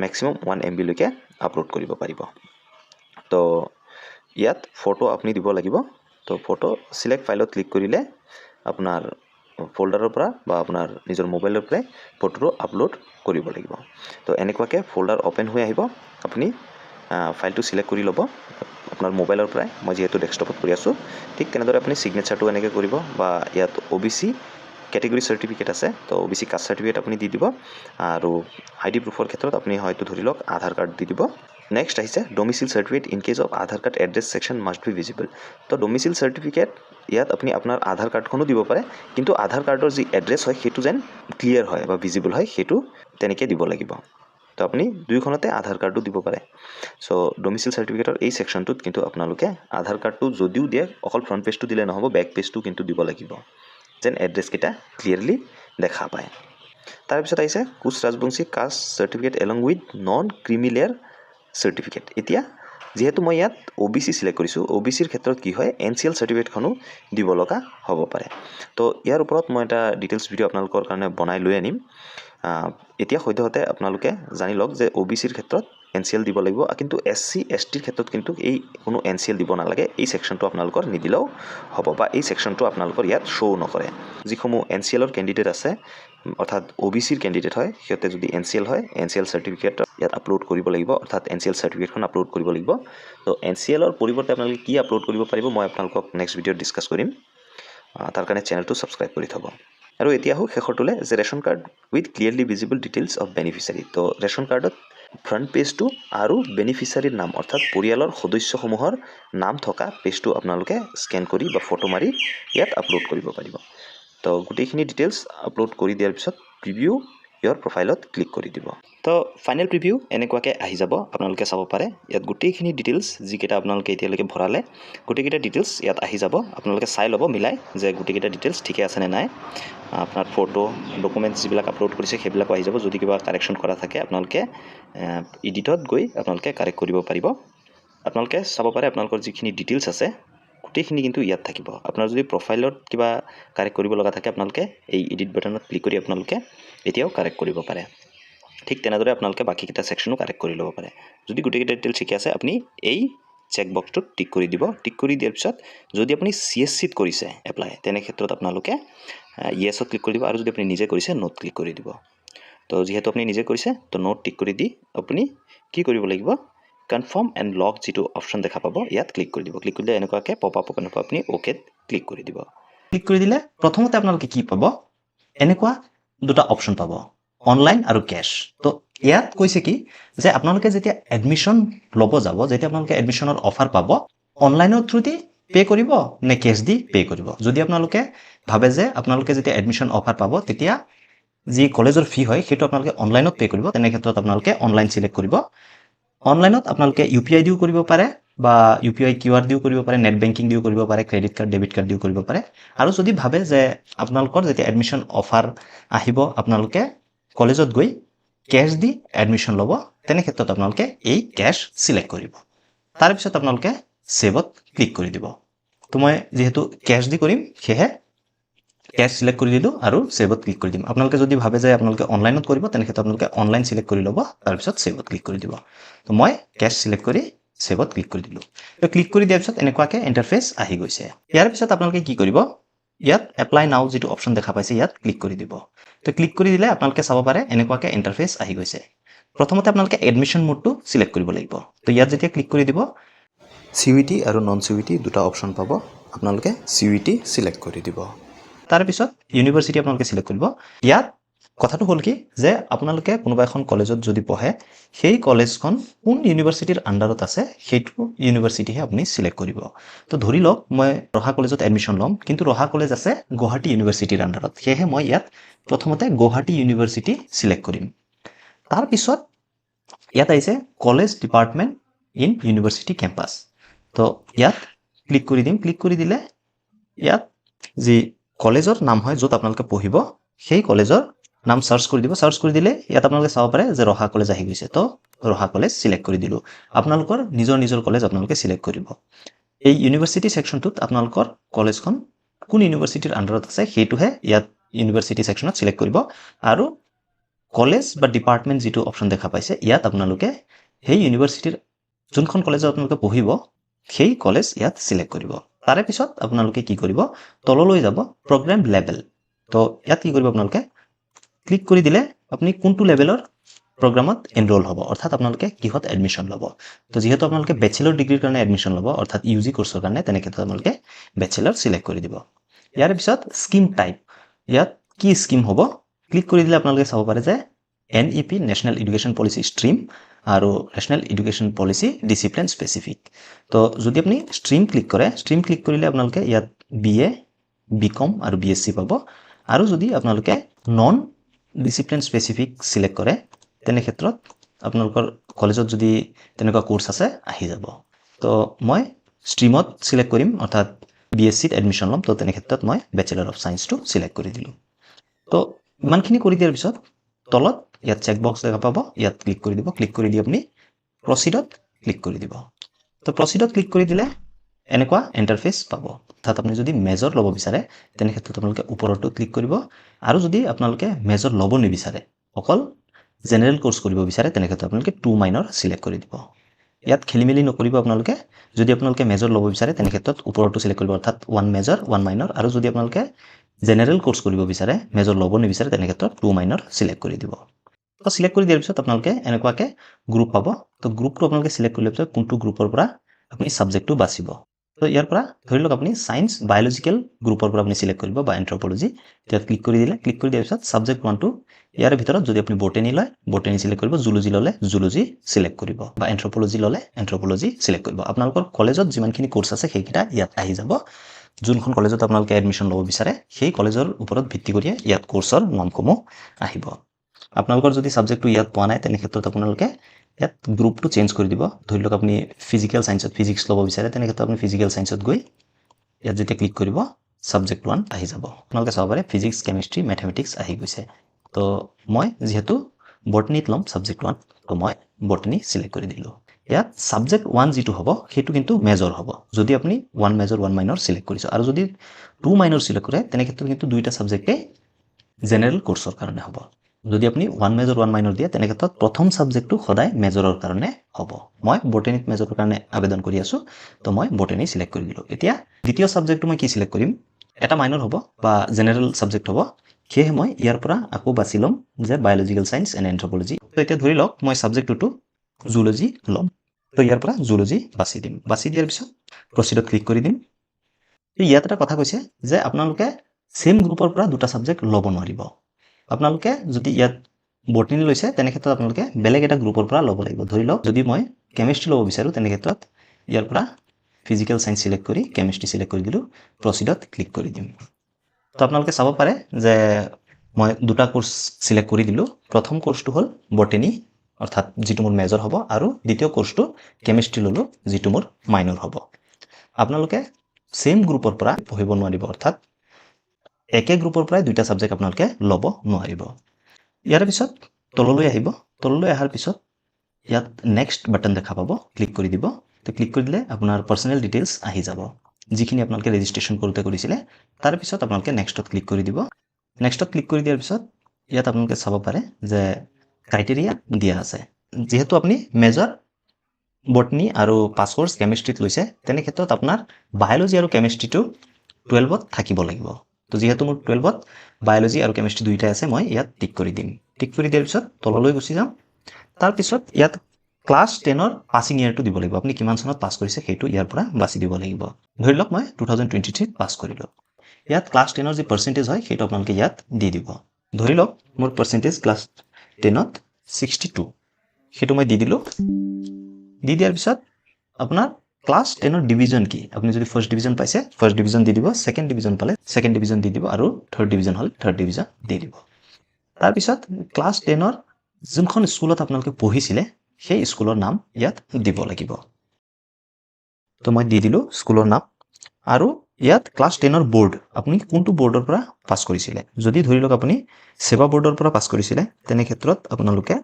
মেক্সিমাম 1 MB লৈকে আপলোড কৰিব পাৰিব তো ইয়াত ফটো আপুনি দিব লাগিব তো ফটো চিলেক্ট ফাইলত ক্লিক কৰিলে আপোনাৰ ফল্ডাৰৰ পৰা বা আপোনাৰ নিজৰ মোবাইলৰ পৰাই ফটোটো আপলোড কৰিব লাগিব তো এনেকুৱাকৈ ফল্ডাৰ অ'পেন হৈ আহিব আপুনি ফাইলটো চিলেক্ট কৰি ল'ব আপোনাৰ মোবাইলৰ পৰাই মই যিহেতু ডেস্কটপত কৰি আছোঁ ঠিক তেনেদৰে আপুনি ছিগনেচাৰটো এনেকৈ কৰিব বা ইয়াত OBC কেটেগৰী চাৰ্টিফিকেট আছে তো OBC কাষ্ট চাৰ্টিফিকেট আপুনি দি দিব আৰু ID প্ৰুফৰ ক্ষেত্ৰত আপুনি হয়তো ধৰি লওক আধাৰ কাৰ্ড দি দিব নেক্সট আহিছে domicile certificate in case of Aadhaar card address section must be visible তো ডমিচিল চাৰ্টিফিকেট ইয়াত আপুনি আপোনাৰ আধাৰ কাৰ্ডখনো দিব পাৰে কিন্তু আধাৰ কাৰ্ডৰ যি এড্ৰেছ হয় সেইটো যেন ক্লিয়াৰ হয় বা ভিজিবল হয় সেইটো তেনেকৈ দিব লাগিব তো আপুনি দুইখনতে আধাৰ কাৰ্ডো দিব পাৰে চ' ডমিচিল চাৰ্টিফিকেটৰ এই ছেকশ্যনটোত কিন্তু আপোনালোকে আধাৰ কাৰ্ডটো যদিও দিয়ে অকল ফ্ৰণ্ট পেজটো দিলে নহ'ব বেক পেজটো কিন্তু দিব লাগিব যেন এড্ৰেছকেইটা ক্লিয়াৰলি দেখা পায় তাৰপিছত আহিছে Koch Rajbongshi caste certificate along with non creamy layer certificate এতিয়া যিহেতু মই ইয়াত OBC চিলেক্ট কৰিছোঁ OBCৰ ক্ষেত্ৰত কি হয় NCL চাৰ্টিফিকেটখনো দিব লগা হ'ব পাৰে তো ইয়াৰ ওপৰত মই এটা ডিটেইলছ ভিডিঅ' আপোনালোকৰ কাৰণে বনাই লৈ আনিম এতিয়া সদ্যহতে আপোনালোকে জানি লওক যে OBCৰ ক্ষেত্ৰত NCL দিব লাগিব কিন্তু SC STৰ ক্ষেত্ৰত কিন্তু এই কোনো NCL দিব নালাগে এই ছেকশ্যনটো আপোনালোকৰ নিদিলেও হ'ব বা এই ছেকশ্যনটো আপোনালোকৰ ইয়াত শ্ব' নকৰে যিসমূহ NCLৰ কেণ্ডিডেট আছে অৰ্থাৎ OBCৰ কেণ্ডিডেট হয় সিহঁতে যদি NCL হয় NCL চাৰ্টিফিকেট ইয়াত আপলোড কৰিব লাগিব অৰ্থাৎ NCL চাৰ্টিফিকেটখন আপলোড কৰিব লাগিব তো NCLৰ পৰিৱৰ্তে আপোনালোকে কি আপলোড কৰিব পাৰিব মই আপোনালোকক নেক্সট ভিডিঅ'ত ডিছকাছ কৰিম তাৰ কাৰণে চেনেলটো ছাবস্ক্ৰাইব কৰি থ'ব আৰু এতিয়া আহোঁ শেষৰটোলৈ যে ration card with clearly visible details of beneficiary তো ৰেচন কাৰ্ডত ফ্ৰণ্ট পেজটো আৰু বেনিফিচিয়াৰীৰ নাম অৰ্থাৎ পৰিয়ালৰ সদস্যসমূহৰ নাম থকা পেজটো আপোনালোকে স্কেন কৰি বা ফটো মাৰি ইয়াত আপলোড কৰিব পাৰিব তো গোটেইখিনি ডিটেইলছ আপলোড কৰি দিয়াৰ পিছত প্ৰিভিউ ইয়ৰ প্ৰফাইলত ক্লিক কৰি দিব তো ফাইনেল প্ৰিভিউ এনেকুৱাকৈ আহি যাব আপোনালোকে চাব পাৰে ইয়াত গোটেইখিনি ডিটেইলছ যিকেইটা আপোনালোকে এতিয়ালৈকে ভৰালে গোটেইকেইটা ডিটেইলছ ইয়াত আহি যাব আপোনালোকে চাই ল'ব মিলাই যে গোটেইকেইটা ডিটেইলছ ঠিকে আছে নে নাই আপোনাৰ ফটো ডকুমেণ্টছ যিবিলাক আপলোড কৰিছে সেইবিলাকো আহি যাব যদি কিবা কাৰেকশ্যন কৰা থাকে আপোনালোকে এডিটত গৈ আপোনালোকে কাৰেক্ট কৰিব পাৰিব আপোনালোকে চাব পাৰে আপোনালোকৰ যিখিনি ডিটেইলছ আছে গোটেইখিনি কিন্তু ইয়াত থাকিব আপোনাৰ যদি প্ৰফাইলত কিবা কাৰেক্ট কৰিব লগা থাকে আপোনালোকে এই এডিট বাটনত ক্লিক কৰি আপোনালোকে এতিয়াও কাৰেক্ট কৰিব পাৰে ঠিক তেনেদৰে আপোনালোকে বাকীকেইটা ছেকশ্যনো কাৰেক্ট কৰি ল'ব পাৰে যদি গোটেইকেইটা ডিটেইলছ ঠিকে আছে আপুনি এই চেক বক্সটোত টিক কৰি দিব টিক কৰি দিয়াৰ পিছত যদি আপুনি CSCত কৰিছে এপ্লাই তেনে ক্ষেত্ৰত আপোনালোকে য়েছত ক্লিক কৰি দিব আৰু যদি আপুনি নিজে কৰিছে নোট ক্লিক কৰি দিব তো যিহেতু আপুনি নিজে কৰিছে তো নোট টিক কৰি দি আপুনি কি কৰিব লাগিব কনফাৰ্ম এণ্ড লগ যিটো অপশ্যন দেখা পাব ইয়াত ক্লিক কৰি দিব ক্লিক কৰিলে এনেকুৱাকৈ পপ আপ আপুনি অ'কেত ক্লিক কৰি দিব ক্লিক কৰি দিলে প্ৰথমতে আপোনালোকে কি পাব এনেকুৱা দুটা অপশ্যন পাব অনলাইন আৰু কেছ তো ইয়াত কৈছে কি যে আপোনালোকে যেতিয়া এডমিশ্যন ল'ব যাব যেতিয়া আপোনালোকে এডমিশ্যনৰ অফাৰ পাব অনলাইনৰ থ্ৰুদি পে' কৰিব নে কেছ দি পে' কৰিব যদি আপোনালোকে ভাবে যে আপোনালোকে যেতিয়া এডমিশ্যন অফাৰ পাব তেতিয়া যি কলেজৰ ফি হয় সেইটো আপোনালোকে অনলাইনত পে' কৰিব তেনে ক্ষেত্ৰত আপোনালোকে অনলাইন চিলেক্ট কৰিব অনলাইনত আপোনালোকে UPI দিও কৰিব পাৰে বা UPI QR দিও কৰিব পাৰে নেট বেংকিং দিও কৰিব পাৰে ক্ৰেডিট কাৰ্ড ডেবিট কাৰ্ড দিও কৰিব পাৰে আৰু যদি ভাবে যে আপোনালোকৰ যেতিয়া এডমিশ্যন অফাৰ আহিব আপোনালোকে কলেজত গৈ কেছ দি এডমিশ্যন ল'ব তেনে ক্ষেত্ৰত আপোনালোকে এই কেছ চিলেক্ট কৰিব তাৰপিছত আপোনালোকে সেভত ক্লিক কৰি দিব তো মই যেহেতু কেছ দি কৰিম সেয়ে কেছ সিলেক্ট কৰি দিলোঁ আৰু সেভত ক্লিক কৰি দিম আপোনালোকে যদি ভাবে যে আপোনালোকে অনলাইনত কৰিব তেনে ক্ষেত্ৰত আপোনালোকে অনলাইন সিলেক্ট কৰি ল'ব তাৰপিছত সেভত ক্লিক কৰি দিব তো মই কেছ সিলেক্ট কৰি সেভত ক্লিক কৰি দিলোঁ তো ক্লিক কৰি দিয়াৰ পিছত এনেকুৱাকৈ ইণ্টাৰফেচ আহি গৈছে ইয়াৰ পিছত আপোনালোকে কি কৰিব ইয়াত এপ্লাই নাও যিটো অপশ্যন দেখা পাইছে ইয়াত ক্লিক কৰি দিব তো ক্লিক কৰি দিলে আপোনালোকে চাব পাৰে এনেকুৱাকৈ ইণ্টাৰফেচ আহি গৈছে প্ৰথমতে আপোনালোকে এডমিশ্যন মোডটো সিলেক্ট কৰিব লাগিব তো ইয়াত যেতিয়া ক্লিক কৰি দিব CUET আৰু নন CUET দুটা অপশ্যন পাব আপোনালোকে CUET সিলেক্ট কৰি দিব তাৰপিছত ইউনিভাৰ্চিটি আপোনালোকে সিলেক্ট কৰিব ইয়াত কথাটো হ'ল কি যে আপোনালোকে কোনোবা এখন কলেজত যদি পঢ়ে সেই কলেজখন কোন ইউনিভাৰ্চিটিৰ আণ্ডাৰত আছে সেইটো ইউনিভাৰ্চিটিহে আপুনি সিলেক্ট কৰিব তো ধৰি লওক মই ৰহা কলেজত এডমিশ্যন ল'ম কিন্তু ৰহা কলেজ আছে গুৱাহাটী ইউনিভাৰ্চিটিৰ আণ্ডাৰত সেয়েহে মই ইয়াত প্ৰথমতে গুৱাহাটী ইউনিভাৰ্চিটি সিলেক্ট কৰিম তাৰপিছত ইয়াত আহিছে college department in university campus তো ইয়াত ক্লিক কৰি দিম ক্লিক কৰি দিলে ইয়াত যি কলেজৰ নাম হয় য'ত আপোনালোকে পঢ়িব সেই কলেজৰ নাম সাৰ্চ কৰি দিব সাৰ্চ কৰি দিলে ইয়াত আপোনালোকে চাব পাৰে যে ৰহা কলেজ আহি গৈছে তো ৰহা কলেজ সিলেক্ট কৰি দিলোঁ আপোনালোকৰ নিজৰ কলেজ আপোনালোকে সিলেক্ট কৰিব এই ইউনিভাৰ্চিটি ছেকশ্যনটোত আপোনালোকৰ কলেজখন কোন ইউনিভাৰ্চিটিৰ আণ্ডাৰত আছে সেইটোহে ইয়াত ইউনিভাৰ্চিটি ছেকশ্যনত সিলেক্ট কৰিব আৰু কলেজ বা ডিপাৰ্টমেণ্ট যিটো অপশ্যন দেখা পাইছে ইয়াত আপোনালোকে সেই ইউনিভাৰ্চিটিৰ যোনখন কলেজত আপোনালোকে পঢ়িব সেই কলেজ ইয়াত সিলেক্ট কৰিব তাৰে পিছত আপোনালোকে কি কৰিব তললৈ যাব প্ৰগ্ৰাম লেভেল তো ইয়াত কি কৰিব আপোনালোকে ক্লিক কৰি দিলে আপুনি কোনটো লেভেলৰ প্ৰগ্ৰামত এনৰোল হ'ব অৰ্থাৎ আপোনালোকে কিহত এডমিশ্যন ল'ব তো যিহেতু আপোনালোকে বেচেলৰ ডিগ্ৰীৰ কাৰণে এডমিশ্যন ল'ব অৰ্থাৎ ইউজি কোৰ্চৰ কাৰণে তেনে ক্ষেত্ৰত আপোনালোকে বেচেলৰ সিলেক্ট কৰি দিব ইয়াৰ পিছত স্কিম টাইপ ইয়াত কি স্কিম হ'ব ক্লিক কৰি দিলে আপোনালোকে চাব পাৰে যে NEP national education policy stream আৰু national education policy discipline specific তো যদি আপুনি ষ্ট্ৰীম ক্লিক কৰে ষ্ট্ৰীম ক্লিক কৰিলে আপোনালোকে ইয়াত BA BCom আৰু BSc পাব আৰু যদি আপোনালোকে নন ডিসিপ্লিন স্পেচিফিক সিলেক্ট কৰে তেনে ক্ষেত্ৰত আপোনালোকৰ কলেজত যদি তেনেকুৱা কোৰ্স আছে আহি যাব তো মই ষ্ট্ৰীমত সিলেক্ট কৰিম অৰ্থাৎ BSc এডমিশ্যন ল'ম তো তেনে ক্ষেত্ৰত মই বেচেলৰ অফ সায়েন্সটো সিলেক্ট কৰি দিলোঁ তো ইমানখিনি কৰি দিয়াৰ পিছত তলত ইয়াত চেক বক্স দেখা পাব ইয়াত ক্লিক কৰি দিব ক্লিক কৰি দি আপুনি প্ৰসিডত ক্লিক কৰি দিব তো প্ৰসিডত ক্লিক কৰি দিলে এনেকুৱা ইন্টাৰফেস পাব অৰ্থাৎ আপুনি যদি মেজৰ ল'ব বিচাৰে তেনে ক্ষেত্ৰত আপোনালোকে ওপৰটো ক্লিক কৰিব আৰু যদি আপোনালোকে মেজৰ ল'ব নিবিচাৰে অকল জেনেৰেল কোৰ্স কৰিব বিচাৰে তেনে ক্ষেত্ৰত আপোনালোকে 2 মাইনৰ সিলেক্ট কৰি দিব ইয়াত খেলিমেলি নকৰিব আপোনালোকে যদি আপোনালোকে মেজৰ ল'ব বিচাৰে তেনে ক্ষেত্ৰত ওপৰটো সিলেক্ট কৰিব অৰ্থাৎ 1 মেজৰ 1 মাইনৰ আৰু যদি আপোনালোকে জেনেৰেল কোৰ্স কৰিব বিচাৰে মেজৰ ল'ব নিবিচাৰে তেনে ক্ষেত্ৰত 2 মাইনৰ সিলেক্ট কৰি দিব তো সিলেক্ট কৰি দিয়াৰ পিছত আপোনালোকে এনেকুৱাকে গ্ৰুপ পাব তো গ্ৰুপটো আপোনালোকে সিলেক্ট কৰি পিছত কোনটো গ্ৰুপৰ পৰা আপুনি সাবজেক্টটো বাছিব তো ইয়াৰ পৰা ধৰি লওক আপুনি সায়েন্স বায়োলজিক্যাল গ্ৰুপৰ পৰা আপুনি সিলেক্ট কৰিব বা এন্থ্ৰোপলজি ইয়াত ক্লিক কৰি দিলে ক্লিক কৰি দিয়াৰ পিছত সাবজেক্ট 1 টো ইয়াৰ ভিতৰত যদি আপুনি বটানী লয় বটানী সিলেক্ট কৰিব জুলজি ললে জুলজি সিলেক্ট কৰিব বা এন্থ্ৰোপলজি ললে এন্থ্ৰোপলজি সিলেক্ট কৰিব আপোনালোকৰ কলেজত যিমানখিনি কোৰ্স আছে সেইকিটা ইয়াত আহি যাব যোনখন কলেজত আপোনালোকে এডমিশ্যন ল'ব বিচাৰে সেই কলেজৰ ওপৰত ভিত্তি কৰি ইয়াত কোৰ্সৰ নামসমূহ আহিব আপোনালোকৰ যদি সাবজেক্টটো ইয়াত পোৱা নাই তেনে ক্ষেত্ৰত আপোনালোকে ইয়াত গ্ৰুপটো চেঞ্জ কৰি দিব ধৰি লওক আপুনি ফিজিক্যাল সায়েন্সত ফিজিক্স ল'ব বিচাৰে তেনে ক্ষেত্ৰত আপুনি ফিজিক্যাল সায়েন্সত গৈ ইয়াত যেতিয়া ক্লিক কৰিব সাবজেক্ট 1 আহি যাব আপোনালোকে চাব পাৰে ফিজিক্স কেমিষ্ট্ৰি ম্যাথমেটিক্স আহি গৈছে তো মই যেহেতু বটনীত ল'ম সাবজেক্ট 1 তো মই বটনী সিলেক্ট কৰি দিলো ইয়াত সাবজেক্ট 1 যেটো হ'ব সেইটো কিন্তু মেজৰ হ'ব যদি আপুনি 1 মেজৰ 1 মাইনৰ সিলেক্ট কৰিছে আৰু যদি 2 মাইনৰ সিলেক্ট কৰে তেনে ক্ষেত্ৰত কিন্তু দুইটা সাবজেক্টে জেনেৰেল কোৰ্সৰ কাৰণে হ'ব যদি আপুনি 1 মেজৰ 1 মাইনৰ দিয়ে তেনে ক্ষেত্ৰত প্ৰথম সাবজেক্টটো সদায় মেজৰৰ কাৰণে হ'ব মই বটানীত মেজৰৰ কাৰণে আবেদন কৰি আছো তো মই বটানী সিলেক্ট কৰি দিলো এতিয়া দ্বিতীয় সাবজেক্টটো মই কি সিলেক্ট কৰিম এটা মাইনৰ হ'ব বা জেনেৰেল সাবজেক্ট হ'ব সেয়ে মই ইয়াৰ পৰা আকৌ বাছি লম যে বায়োলজিক্যাল সায়েন্স এণ্ড এন্থ্ৰোপলজি তো এতিয়া ধৰি লওক মই সাবজেক্টটো জুলজি ল'ম তো ইয়াৰ পৰা জুলজি বাছি দিম বাছি দিয়াৰ পিছত প্ৰসিডত ক্লিক কৰি দিম ইয়াত এটা কথা কৈছে যে আপোনালোকে সেম গ্ৰুপৰ পৰা দুটা সাবজেক্ট ল'ব নোৱাৰিব আপোনালোকে যদি ইয়াত বটনী লৈছে তেনে ক্ষেত্ৰত আপোনালোকে বেলেগ এটা গ্ৰুপৰ পৰা ল'ব লাগিব ধৰি লওক যদি মই কেমিষ্ট্ৰি ল'ব বিচাৰো তেনে ক্ষেত্ৰত ইয়াৰ পৰা ফিজিক্যাল সায়েন্স সিলেক্ট কৰি কেমিষ্ট্ৰি সিলেক্ট কৰি দিলো প্ৰসিডত ক্লিক কৰি দিম তো আপোনালোকে চাব পাৰে যে মই দুটা কোৰ্স সিলেক্ট কৰি দিলো প্ৰথম কোৰ্সটো হ'ল বটানী অৰ্থাৎ যেটো মোৰ মেজৰ হ'ব আৰু দ্বিতীয় কোৰ্সটো কেমিষ্ট্ৰি ললো যেটো মোৰ মাইনৰ হ'ব আপোনালোকে সেম গ্ৰুপৰ পৰা পঢ়িব নোৱাৰিব অৰ্থাৎ একে গ্ৰুপৰ পৰা দুটা সাবজেক্ট আপোনালোকে ল'ব নোৱাৰিব ইয়াৰ পিছত তললৈ আহিব তললৈ আহাৰ পিছত ইয়াত নেক্সট বাটন দেখা পাব ক্লিক কৰি দিব তো ক্লিক কৰি দিলে আপোনাৰ পাৰ্সোনাল ডিটেইলছ আহি যাব যিখিনি আপোনালোকে ৰেজিষ্ট্ৰেচন কৰোতে কৰিছিলে তাৰ পিছত আপোনালোকে নেক্সটত ক্লিক কৰি দিব নেক্সটত ক্লিক কৰি দিয়াৰ পিছত ইয়াত আপোনালোকে চাব পাৰে যে ক্ৰাইটেৰিয়া দিয়া আছে যেহেতু আপুনি মেজৰ বটনী আৰু পাছ কোৰ্স কেমিষ্ট্ৰিত লৈছে তেনে ক্ষেত্ৰত আপোনাৰ বায়োলজি আৰু কেমিষ্ট্ৰিটো 12ত থাকিব লাগিব তো যেহেতু মোৰ 12ত বায়োলজি আৰু কেমিষ্ট্ৰি দুইটাই আছে মই ইয়াত টিক কৰি দিম টিক কৰি দিয়াৰ পিছত তললৈ গুচি যাম তাৰ পিছত ইয়াত ক্লাছ 10ৰ পাছিং ইয়াৰটো দিব লাগিব আপুনি কিমান চনত পাছ কৰিছে সেইটো ইয়াৰ পৰা বাছি দিব লাগিব ধৰি লওক মই 2023 পাছ কৰিলো ইয়াত ক্লাছ 10ৰ যি পাৰ্সেন্টেজ হয় সেইটো আপোনালোকে ইয়াত দি দিব ধৰি লওক মোৰ পাৰ্সেন্টেজ ক্লাছ 10ত 62 সেইটো মই দি দিলো দি দিয়াৰ পিছত আপোনাৰ ক্লাছ 10ৰ ডিভিজন কি আপুনি যদি ফাৰ্স্ট ডিভিজন পাইছে ফাৰ্স্ট ডিভিজন দি দিব সেকেন্ড ডিভিজন পালে সেকেন্ড ডিভিজন দি দিব আৰু থাৰ্ড ডিভিজন হল থাৰ্ড ডিভিজন দি দিব তাৰ পিছত ক্লাছ 10ৰ যোনখন স্কুলত আপোনালোকে পঢ়িছিলে সেই স্কুলৰ নাম ইয়াত দিব লাগিব তো মই দি দিলো স্কুলৰ নাম আৰু ইয়াত ক্লাছ 10ৰ বোৰ্ড আপুনি কোনটো বোৰ্ডৰ পৰা পাছ কৰিছিলে যদি ধৰি লওক আপুনি সেৱা বোৰ্ডৰ পৰা পাছ কৰিছিলে তেনে ক্ষেত্ৰত আপোনালোকে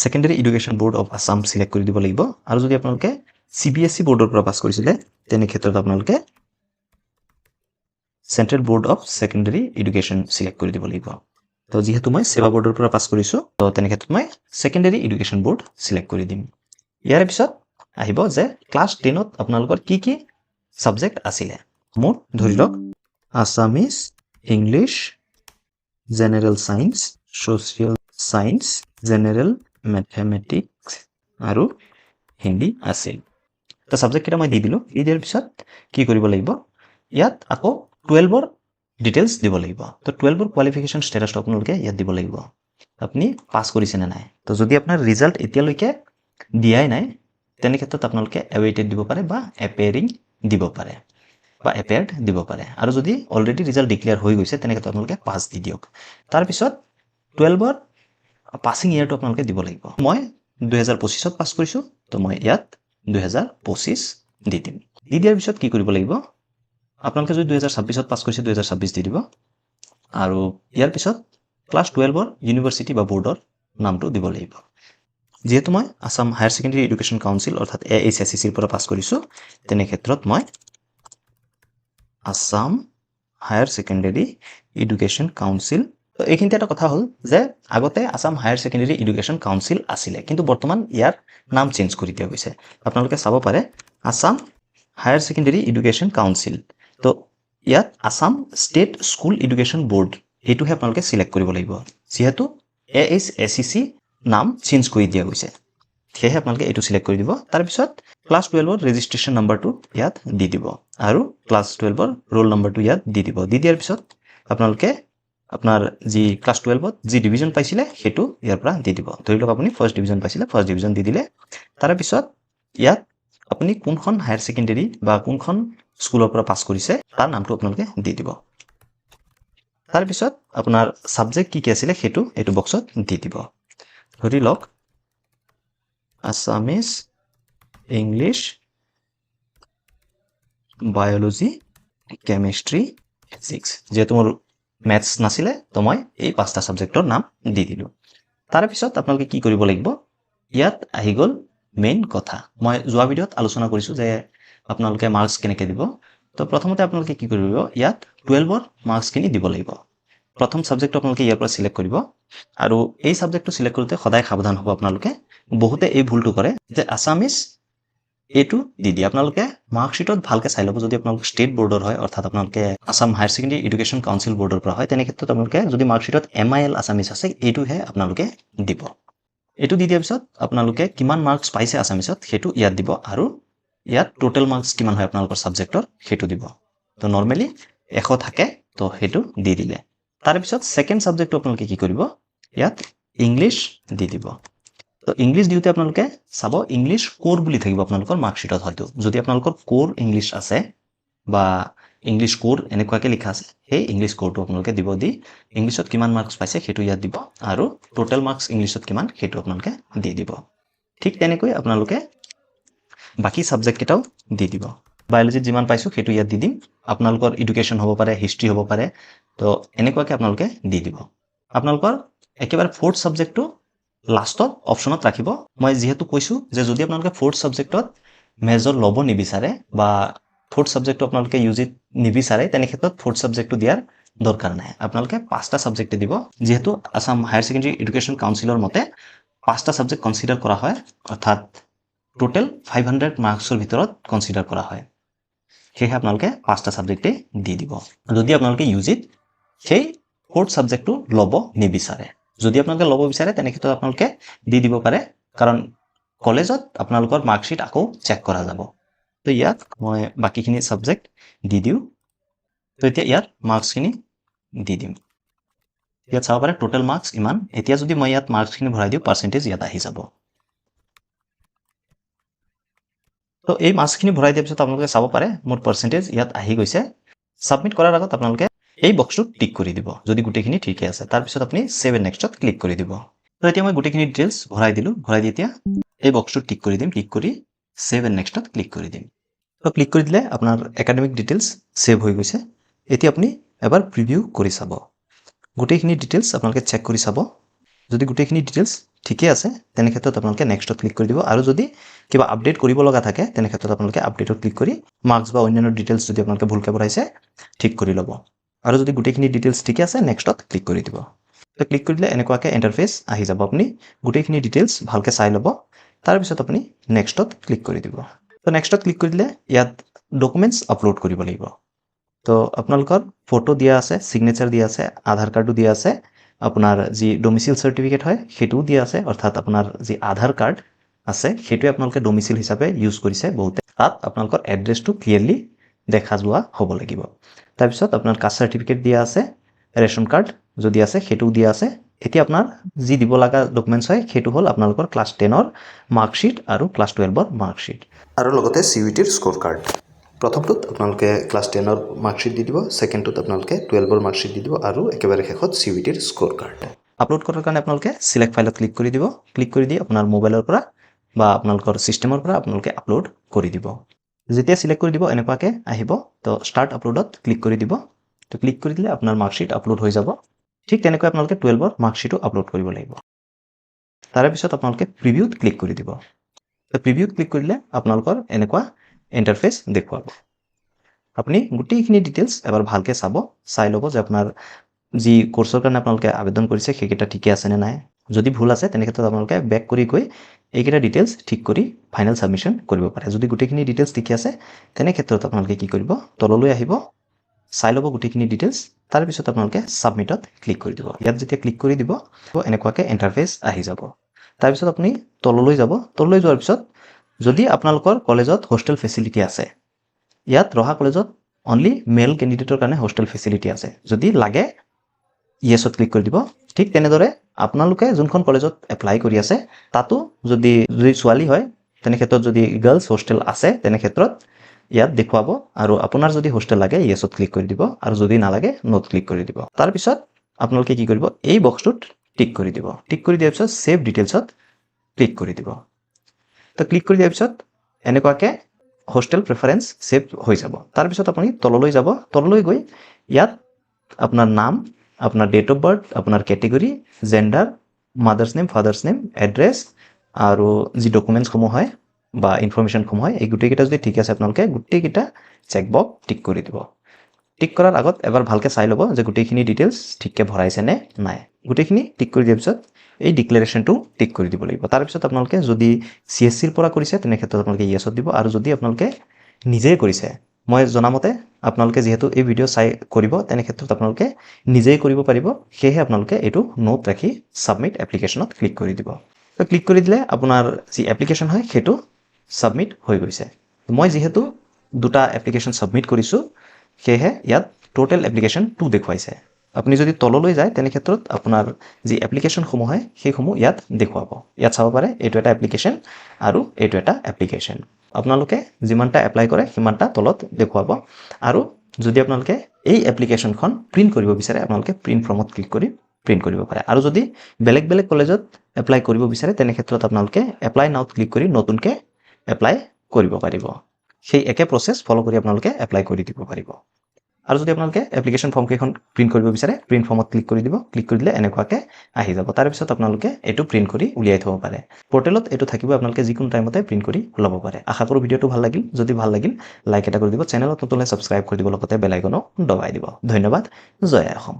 secondary education board of Assam select কৰি দিব লাগিব আৰু যদি আপোনালোকে CBSE বোৰ্ডৰ পৰা পাছ কৰিছিলে তেনে ক্ষেত্ৰত আপোনালোকে central board of secondary education select কৰি দিব লাগিব তো যেহেতু মই সেৱা বোৰ্ডৰ পৰা পাছ কৰিছো তো তেনে ক্ষেত্ৰত মই সেকেন্ডাৰী এডুকেশ্যন বোৰ্ড সিলেক্ট কৰি দিম ইয়াৰ পিছত আহিব যে ক্লাছ 10ত আপোনালোকৰ কি কি সাবজেক্ট আছিল মোৰ ধৰি লওক Assamese English general science social science general mathematics আৰু হিন্দী আছিল তো ছাবজেক্ট কেইটা মই দি দিলোঁ দি দিয়াৰ পিছত কি কৰিব লাগিব ইয়াত আকৌ 12ৰ ডিটেইলছ দিব লাগিব তো 12ৰ কোৱালিফিকেশ্যন ষ্টেটাছটো আপোনালোকে ইয়াত দিব লাগিব আপুনি পাছ কৰিছে নে নাই তো যদি আপোনাৰ ৰিজাল্ট এতিয়ালৈকে দিয়াই নাই তেনে ক্ষেত্ৰত আপোনালোকে এৱেইটেড দিব পাৰে বা এপেয়াৰিং দিব পাৰে বা এপেয়াৰ্ড দিব পাৰে আৰু যদি অলৰেডি ৰিজাল্ট ডিক্লেয়াৰ হৈ গৈছে তেনে ক্ষেত্ৰত আপোনালোকে পাছ দি দিয়ক তাৰপিছত 12ৰ পাছিং ইয়াৰটো আপোনালোকে দিব লাগিব মই 2025ত পাছ কৰিছোঁ তো মই ইয়াত 2025 দি দিম দি দিয়াৰ পিছত কি কৰিব লাগিব আপোনালোকে যদি 2026ত পাছ কৰিছে 2026 দি দিব আৰু ইয়াৰ পিছত ক্লাছ 12ৰ ইউনিভাৰ্চিটি বা বৰ্ডৰ নামটো দিব লাগিব যেহেতু মই Assam higher secondary education council অৰ্থাৎ AHSCCৰ পৰা পাছ কৰিছোঁ তেনে ক্ষেত্ৰত মই Assam higher secondary education council তো এইখিনিতে এটা কথা হ'ল যে আগতে Assam higher secondary education council আছিলে কিন্তু বৰ্তমান ইয়াৰ নাম চেঞ্জ কৰি দিয়া গৈছে আপোনালোকে চাব পাৰে Assam higher secondary education council তো ইয়াত Assam state school education board এইটোহে আপোনালোকে চিলেক্ট কৰিব লাগিব যিহেতু AHSCC নাম চেঞ্জ কৰি দিয়া গৈছে সেয়েহে আপোনালোকে এইটো চিলেক্ট কৰি দিব তাৰপিছত ক্লাছ 12ৰ ৰেজিষ্ট্ৰেশ্যন নাম্বাৰটো ইয়াত দি দিব আৰু ক্লাছ 12ৰ ৰোল নাম্বাৰটো ইয়াত দি দিব দি দিয়াৰ পিছত আপোনালোকে আপোনাৰ যি ক্লাছ 12ত যি ডিভিজন পাইছিলে সেইটো ইয়াৰ পৰা দি দিব ধৰি লওক আপুনি ফাৰ্ষ্ট ডিভিজন পাইছিলে ফাৰ্ষ্ট ডিভিজন দি দিলে তাৰপিছত ইয়াত আপুনি কোনখন হায়াৰ ছেকেণ্ডাৰী বা কোনখন স্কুলৰ পৰা পাছ কৰিছে তাৰ নামটো আপোনালোকে দি দিব তাৰপিছত আপোনাৰ ছাবজেক্ট কি আছিলে সেইটো এইটো বক্সত দি দিব ধৰি লওক Assamese English biology chemistry physics যেহেতু মোৰ মেথছ নাছিলে তো মই এই 5টা ছাবজেক্টৰ নাম দি দিলোঁ তাৰপিছত আপোনালোকে কি কৰিব লাগিব ইয়াত আহি গ'ল মেইন কথা মই যোৱা ভিডিঅ'ত আলোচনা কৰিছোঁ যে আপোনালোকে মাৰ্কছ কেনেকৈ দিব তো প্ৰথমতে আপোনালোকে কি কৰিব ইয়াত 12ৰ মাৰ্কছখিনি দিব লাগিব প্ৰথম ছাবজেক্টটো আপোনালোকে ইয়াৰ পৰা চিলেক্ট কৰিব আৰু এই ছাবজেক্টটো চিলেক্ট কৰোঁতে সদায় সাৱধান হ'ব আপোনালোকে বহুতে এই ভুলটো কৰে যে আছামিজ এইটো দি দিয়ে আপোনালোকে মাৰ্কশ্বিটত ভালকৈ চাই ল'ব যদি আপোনালোক ষ্টেট বৰ্ডৰ হয় অৰ্থাৎ আপোনালোকে Assam higher secondary education council বৰ্ডৰ পৰা হয় তেনে ক্ষেত্ৰত আপোনালোকে যদি মাৰ্কশ্বিটত MIL আছামিজ আছে এইটোহে আপোনালোকে দিব এইটো দি দিয়াৰ পিছত আপোনালোকে কিমান মাৰ্কছ পাইছে আছামিজত সেইটো ইয়াত দিব আৰু ইয়াত টোটেল মাৰ্কছ কিমান হয় আপোনালোকৰ ছাবজেক্টৰ সেইটো দিব তো নৰ্মেলি 100 থাকে তো সেইটো দি দিলে তাৰপিছত ছেকেণ্ড ছাবজেক্টটো আপোনালোকে কি কৰিব ইয়াত ইংলিছ দি দিব তো ইংলিছ দিওঁতে আপোনালোকে চাব ইংলিছ কোৰ বুলি থাকিব আপোনালোকৰ মাৰ্কশ্বিটত হয়তো যদি আপোনালোকৰ কোৰ ইংলিছ আছে বা ইংলিছ কোৰ এনেকুৱাকৈ লিখা আছে সেই ইংলিছ কোৰটো আপোনালোকে দিব দি ইংলিছত কিমান মাৰ্কছ পাইছে সেইটো ইয়াত দিব আৰু টোটেল মাৰ্কছ ইংলিছত কিমান সেইটো আপোনালোকে দি দিব ঠিক তেনেকৈ আপোনালোকে বাকী ছাবজেক্ট কেইটাও দি দিব বায়'লজিত যিমান পাইছোঁ সেইটো ইয়াত দি দিম আপোনালোকৰ এডুকেশ্যন হ'ব পাৰে হিষ্ট্ৰী হ'ব পাৰে তো এনেকুৱাকৈ আপোনালোকে দি দিব আপোনালোকৰ একেবাৰে 4th ছাবজেক্টটো লাষ্টত অপশ্যনত ৰাখিব মই যিহেতু কৈছোঁ যে যদি আপোনালোকে 4th ছাবজেক্টত মেজৰ ল'ব নিবিচাৰে বা 4th ছাবজেক্টটো আপোনালোকে ইউজিত নিবিচাৰে তেনে ক্ষেত্ৰত 4th ছাবজেক্টটো দিয়াৰ দৰকাৰ নাই আপোনালোকে 5টা ছাবজেক্টে দিব যিহেতু আসাম হায়াৰ ছেকেণ্ডাৰী এডুকেশ্যন কাউন্সিলৰ মতে 5টা ছাবজেক্ট কনচিডাৰ কৰা হয় অৰ্থাৎ টোটেল 500 মাৰ্কছৰ ভিতৰত কনচিডাৰ কৰা হয় সেয়েহে আপোনালোকে 5টা ছাবজেক্টে দি দিব যদি আপোনালোকে ইউজিত সেই 4th ছাবজেক্টটো ল'ব নিবিচাৰে যদি আপোনালোকে ল'ব বিচাৰে তেনে ক্ষেত্ৰত আপোনালোকে দি দিব পাৰে কাৰণ কলেজত আপোনালোকৰ মাৰ্কশ্বিট আকৌ চেক কৰা যাব তো ইয়াত মই বাকীখিনি ছাবজেক্ট দি দিওঁ তো এতিয়া ইয়াত মাৰ্কছখিনি দি দিম ইয়াত চাব পাৰে টোটেল মাৰ্কছ ইমান এতিয়া যদি মই ইয়াত মাৰ্কছখিনি ভৰাই দিওঁ পাৰ্চেণ্টেজ ইয়াত আহি যাব তো এই মাৰ্কছখিনি ভৰাই দিয়াৰ পিছত আপোনালোকে চাব পাৰে মোৰ পাৰ্চেণ্টেজ ইয়াত আহি গৈছে ছাবমিট কৰাৰ আগত আপোনালোকে এই বক্সটোত টিক কৰি দিব যদি গোটেইখিনি ঠিকে আছে তাৰপিছত আপুনি ছেভ এণ্ড নেক্সটত ক্লিক কৰি দিব তো এতিয়া মই গোটেইখিনি ডিটেইলছ ভৰাই দিলোঁ ভৰাই দি এতিয়া এই বক্সটোত টিক কৰি দিম টিক কৰি ছেভ এণ্ড নেক্সটত ক্লিক কৰি দিম তো ক্লিক কৰি দিলে আপোনাৰ একাডেমিক ডিটেইলছ ছেভ হৈ গৈছে এতিয়া আপুনি এবাৰ প্ৰিভিউ কৰি চাব গোটেইখিনি ডিটেইলছ আপোনালোকে চেক কৰি চাব যদি গোটেইখিনি ডিটেইলছ ঠিকে আছে তেনে ক্ষেত্ৰত আপোনালোকে নেক্সটত ক্লিক কৰি দিব আৰু যদি কিবা আপডেট কৰিব লগা থাকে তেনে ক্ষেত্ৰত আপোনালোকে আপডেটত ক্লিক কৰি মাৰ্কছ বা অন্যান্য ডিটেইলছ যদি আপোনালোকে ভুলকৈ ভৰাইছে ঠিক কৰি ল'ব আৰু যদি গোটেইখিনি ডিটেইলছ ঠিকে আছে নেক্সটত ক্লিক কৰি দিব তো ক্লিক কৰি দিলে এনেকুৱাকৈ ইণ্টাৰফেচ আহি যাব আপুনি গোটেইখিনি ডিটেইলছ ভালকৈ চাই ল'ব তাৰপিছত আপুনি নেক্সটত ক্লিক কৰি দিব তো নেক্সটত ক্লিক কৰি দিলে ইয়াত ডকুমেণ্টছ আপলোড কৰিব লাগিব তো আপোনালোকৰ ফটো দিয়া আছে, সিগনেচাৰ দিয়া আছে, আধাৰ কাৰ্ডো দিয়া আছে, আপোনাৰ যি ডমিচিল সাৰ্টিফিকেট হয় সেইটোও দিয়া আছে, অৰ্থাৎ আপোনাৰ যি আধাৰ কাৰ্ড আছে সেইটোৱে আপোনালোকে ডমিচিল হিচাপে ইউজ কৰিছে বহুতে। তাত আপোনালোকৰ এড্ৰেছটো ক্লিয়াৰলি দেখা যোৱা হ'ব লাগিব। তাৰপিছত আপোনাৰ কাষ্ট সাৰ্টিফিকেট দিয়া আছে, ৰেচন কাৰ্ড যদি আছে সেইটোও দিয়া আছে। এতিয়া আপোনাৰ যি দিব লগা ডকুমেণ্টছ হয় সেইটো হ'ল আপোনালোকৰ ক্লাছ 10ৰ মাৰ্কশ্বিট আৰু ক্লাছ 12ৰ মাৰ্কশ্বিট আৰু লগতে CUET-ৰ স্ক'ৰ কাৰ্ড। প্ৰথমটোত আপোনালোকে ক্লাছ 10ৰ মাৰ্কশ্বিট দি দিব, ছেকেণ্ডটোত আপোনালোকে 12ৰ মাৰ্কশ্বিট দি দিব আৰু একেবাৰে শেষত CUET-ৰ স্ক'ৰ কাৰ্ড। আপলোড কৰাৰ কাৰণে আপোনালোকে চিলেক্ট ফাইলত ক্লিক কৰি দিব। ক্লিক কৰি দি আপোনাৰ মোবাইলৰ পৰা বা আপোনালোকৰ ছিষ্টেমৰ পৰা আপোনালোকে আপলোড কৰি দিব। যেতিয়া চিলেক্ট কৰি দিব এনেকুৱাকৈ আহিব, তো ষ্টাৰ্ট আপলোডত ক্লিক কৰি দিব। তো ক্লিক কৰি দিলে আপোনাৰ মাৰ্কশ্বিট আপলোড হৈ যাব। ঠিক তেনেকৈ আপোনালোকে 12ৰ মাৰ্কশ্বিটো আপলোড কৰিব লাগিব। তাৰে পিছত আপোনালোকে প্ৰিভিউত ক্লিক কৰি দিব। তো প্ৰিভিউত ক্লিক কৰিলে আপোনালোকৰ এনেকুৱা ইণ্টাৰফেচ দেখুৱাব। আপুনি গোটেইখিনি ডিটেইলছ এবাৰ ভালকৈ চাই ল'ব যে আপোনাৰ যি কোৰ্চৰ কাৰণে আপোনালোকে আবেদন কৰিছে সেইকেইটা ঠিকে আছেনে নাই। যদি ভুল আছে তেনে ক্ষেত্ৰত আপোনালোকে বেক কৰি গৈ এইকেইটা ডিটেইলছ ঠিক কৰি ফাইনেল ছাবমিশ্যন কৰিব পাৰে। যদি গোটেইখিনি ডিটেইলছ ঠিকে আছে তেনে ক্ষেত্ৰত আপোনালোকে কি কৰিব, তললৈ আহিব, চাই ল'ব গোটেইখিনি ডিটেইলছ, তাৰপিছত আপোনালোকে ছাবমিটত ক্লিক কৰি দিব। ইয়াত যেতিয়া ক্লিক কৰি দিব এনেকুৱাকৈ ইণ্টাৰফেচ আহি যাব। তাৰপিছত আপুনি তললৈ যাব। তললৈ যোৱাৰ পিছত যদি আপোনালোকৰ কলেজত হোষ্টেল ফেচিলিটি আছে, ইয়াত ৰহা কলেজত অনলি মেল কেণ্ডিডেটৰ কাৰণে হোষ্টেল ফেচিলিটি আছে। যদি লাগে ইয়েছত ক্লিক কৰি দিব। ঠিক তেনেদৰে আপোনালোকে যোনখন কলেজত এপ্লাই কৰি আছে তাতো যদি ছোৱালী হয় তেনে ক্ষেত্ৰত যদি গাৰ্লছ হোষ্টেল আছে তেনে ক্ষেত্ৰত ইয়াত দেখুৱাব, আৰু আপোনাৰ যদি হোষ্টেল লাগে ইয়েছত ক্লিক কৰি দিব, আৰু যদি নালাগে নট ক্লিক কৰি দিব। তাৰপিছত আপোনালোকে কি কৰিব, এই বক্সটোত টিক কৰি দিব। টিক কৰি দিয়াৰ পিছত ছেভ ডিটেইলছত ক্লিক কৰি দিব। তো ক্লিক কৰি দিয়াৰ পিছত এনেকুৱাকৈ হোষ্টেল প্ৰেফাৰেঞ্চ ছেভ হৈ যাব। তাৰপিছত আপুনি তললৈ যাব। তললৈ গৈ ইয়াত আপোনাৰ নাম, আপোনাৰ ডেট অফ বাৰ্থ, আপোনাৰ category, gender, mothers name, father's name, address আৰু যি ডকুমেণ্টছসমূহ হয় বা ইনফৰ্মেশ্যনসমূহ হয় এই গোটেইকেইটা যদি ঠিক আছে আপোনালোকে গোটেইকেইটা চেকবক্স টিক কৰি দিব। টিক কৰাৰ আগত এবাৰ ভালকৈ চাই ল'ব যে গোটেইখিনি ডিটেইলছ ঠিককৈ ভৰাইছে নে নাই। গোটেইখিনি টিক কৰি দিয়াৰ পিছত এই ডিক্লেৰেশ্যনটো টিক কৰি দিব লাগিব। তাৰপিছত আপোনালোকে যদি CSCৰ পৰা কৰিছে তেনে ক্ষেত্ৰত আপোনালোকে ইয়েছত দিব, আৰু যদি আপোনালোকে নিজেই কৰিছে, মই জনামতে আপোনালোকে যিহেতু এই ভিডিঅ' চাই কৰিব তেনে ক্ষেত্ৰত আপোনালোকে নিজেই কৰিব পাৰিব। সেয়েহে আপোনালোকে এইটো নোট ৰাখি ছাবমিট এপ্লিকেশ্যনত ক্লিক কৰি দিব। তো ক্লিক কৰি দিলে আপোনাৰ যি এপ্লিকেশ্যন হয় সেইটো ছাবমিট হৈ গৈছে। মই যিহেতু দুটা এপ্লিকেশ্যন ছাবমিট কৰিছোঁ সেয়েহে ইয়াত টোটেল এপ্লিকেশ্যন 2 দেখুৱাইছে। আপুনি যদি তললৈ যায় তেনে ক্ষেত্ৰত আপোনাৰ যি এপ্লিকেশ্যনসমূহ হয় সেইসমূহ ইয়াত দেখুৱাব। ইয়াত চাব পাৰে এইটো এটা এপ্লিকেশ্যন আৰু এইটো এটা এপ্লিকেশ্যন। আপোনালোকে যিমানটা এপ্লাই কৰে সিমানটা তলত দেখুৱাব। আৰু যদি আপোনালোকে এই এপ্লিকেশ্যনখন প্ৰিণ্ট কৰিব বিচাৰে আপোনালোকে প্ৰিণ্ট ফৰ্মত ক্লিক কৰি প্ৰিণ্ট কৰিব পাৰে। আৰু যদি বেলেগ বেলেগ কলেজত এপ্লাই কৰিব বিচাৰে তেনে ক্ষেত্ৰত আপোনালোকে এপ্লাই নাওত ক্লিক কৰি নতুনকৈ এপ্লাই কৰিব পাৰিব। সেই একে প্ৰচেছ ফ'ল' কৰি আপোনালোকে এপ্লাই কৰি দিব পাৰিব। আৰু যদি আপোনালোকে এপ্লিকেশ্যন ফৰ্মকেইখন প্ৰিণ্ট কৰিব বিচাৰে প্ৰিণ্ট ফৰ্মত ক্লিক কৰি দিব। ক্লিক কৰি দিলে এনেকুৱাকৈ আহি যাব। তাৰপিছত আপোনালোকে এইটো প্ৰিণ্ট কৰি উলিয়াই থ'ব পাৰে। পৰ্টেলত এইটো থাকিব, আপোনালোকে যিকোনো টাইমতে প্ৰিণ্ট কৰি ওলাব পাৰে। আশা কৰোঁ ভিডিঅ'টো ভাল লাগিল। যদি ভাল লাগিল লাইক এটা কৰি দিব, চেনেলত নতুন হ'লে ছাবস্ক্ৰাইব কৰি দিব, লগতে বেল আইকনো দবাই দিব। ধন্যবাদ। জয় অসম।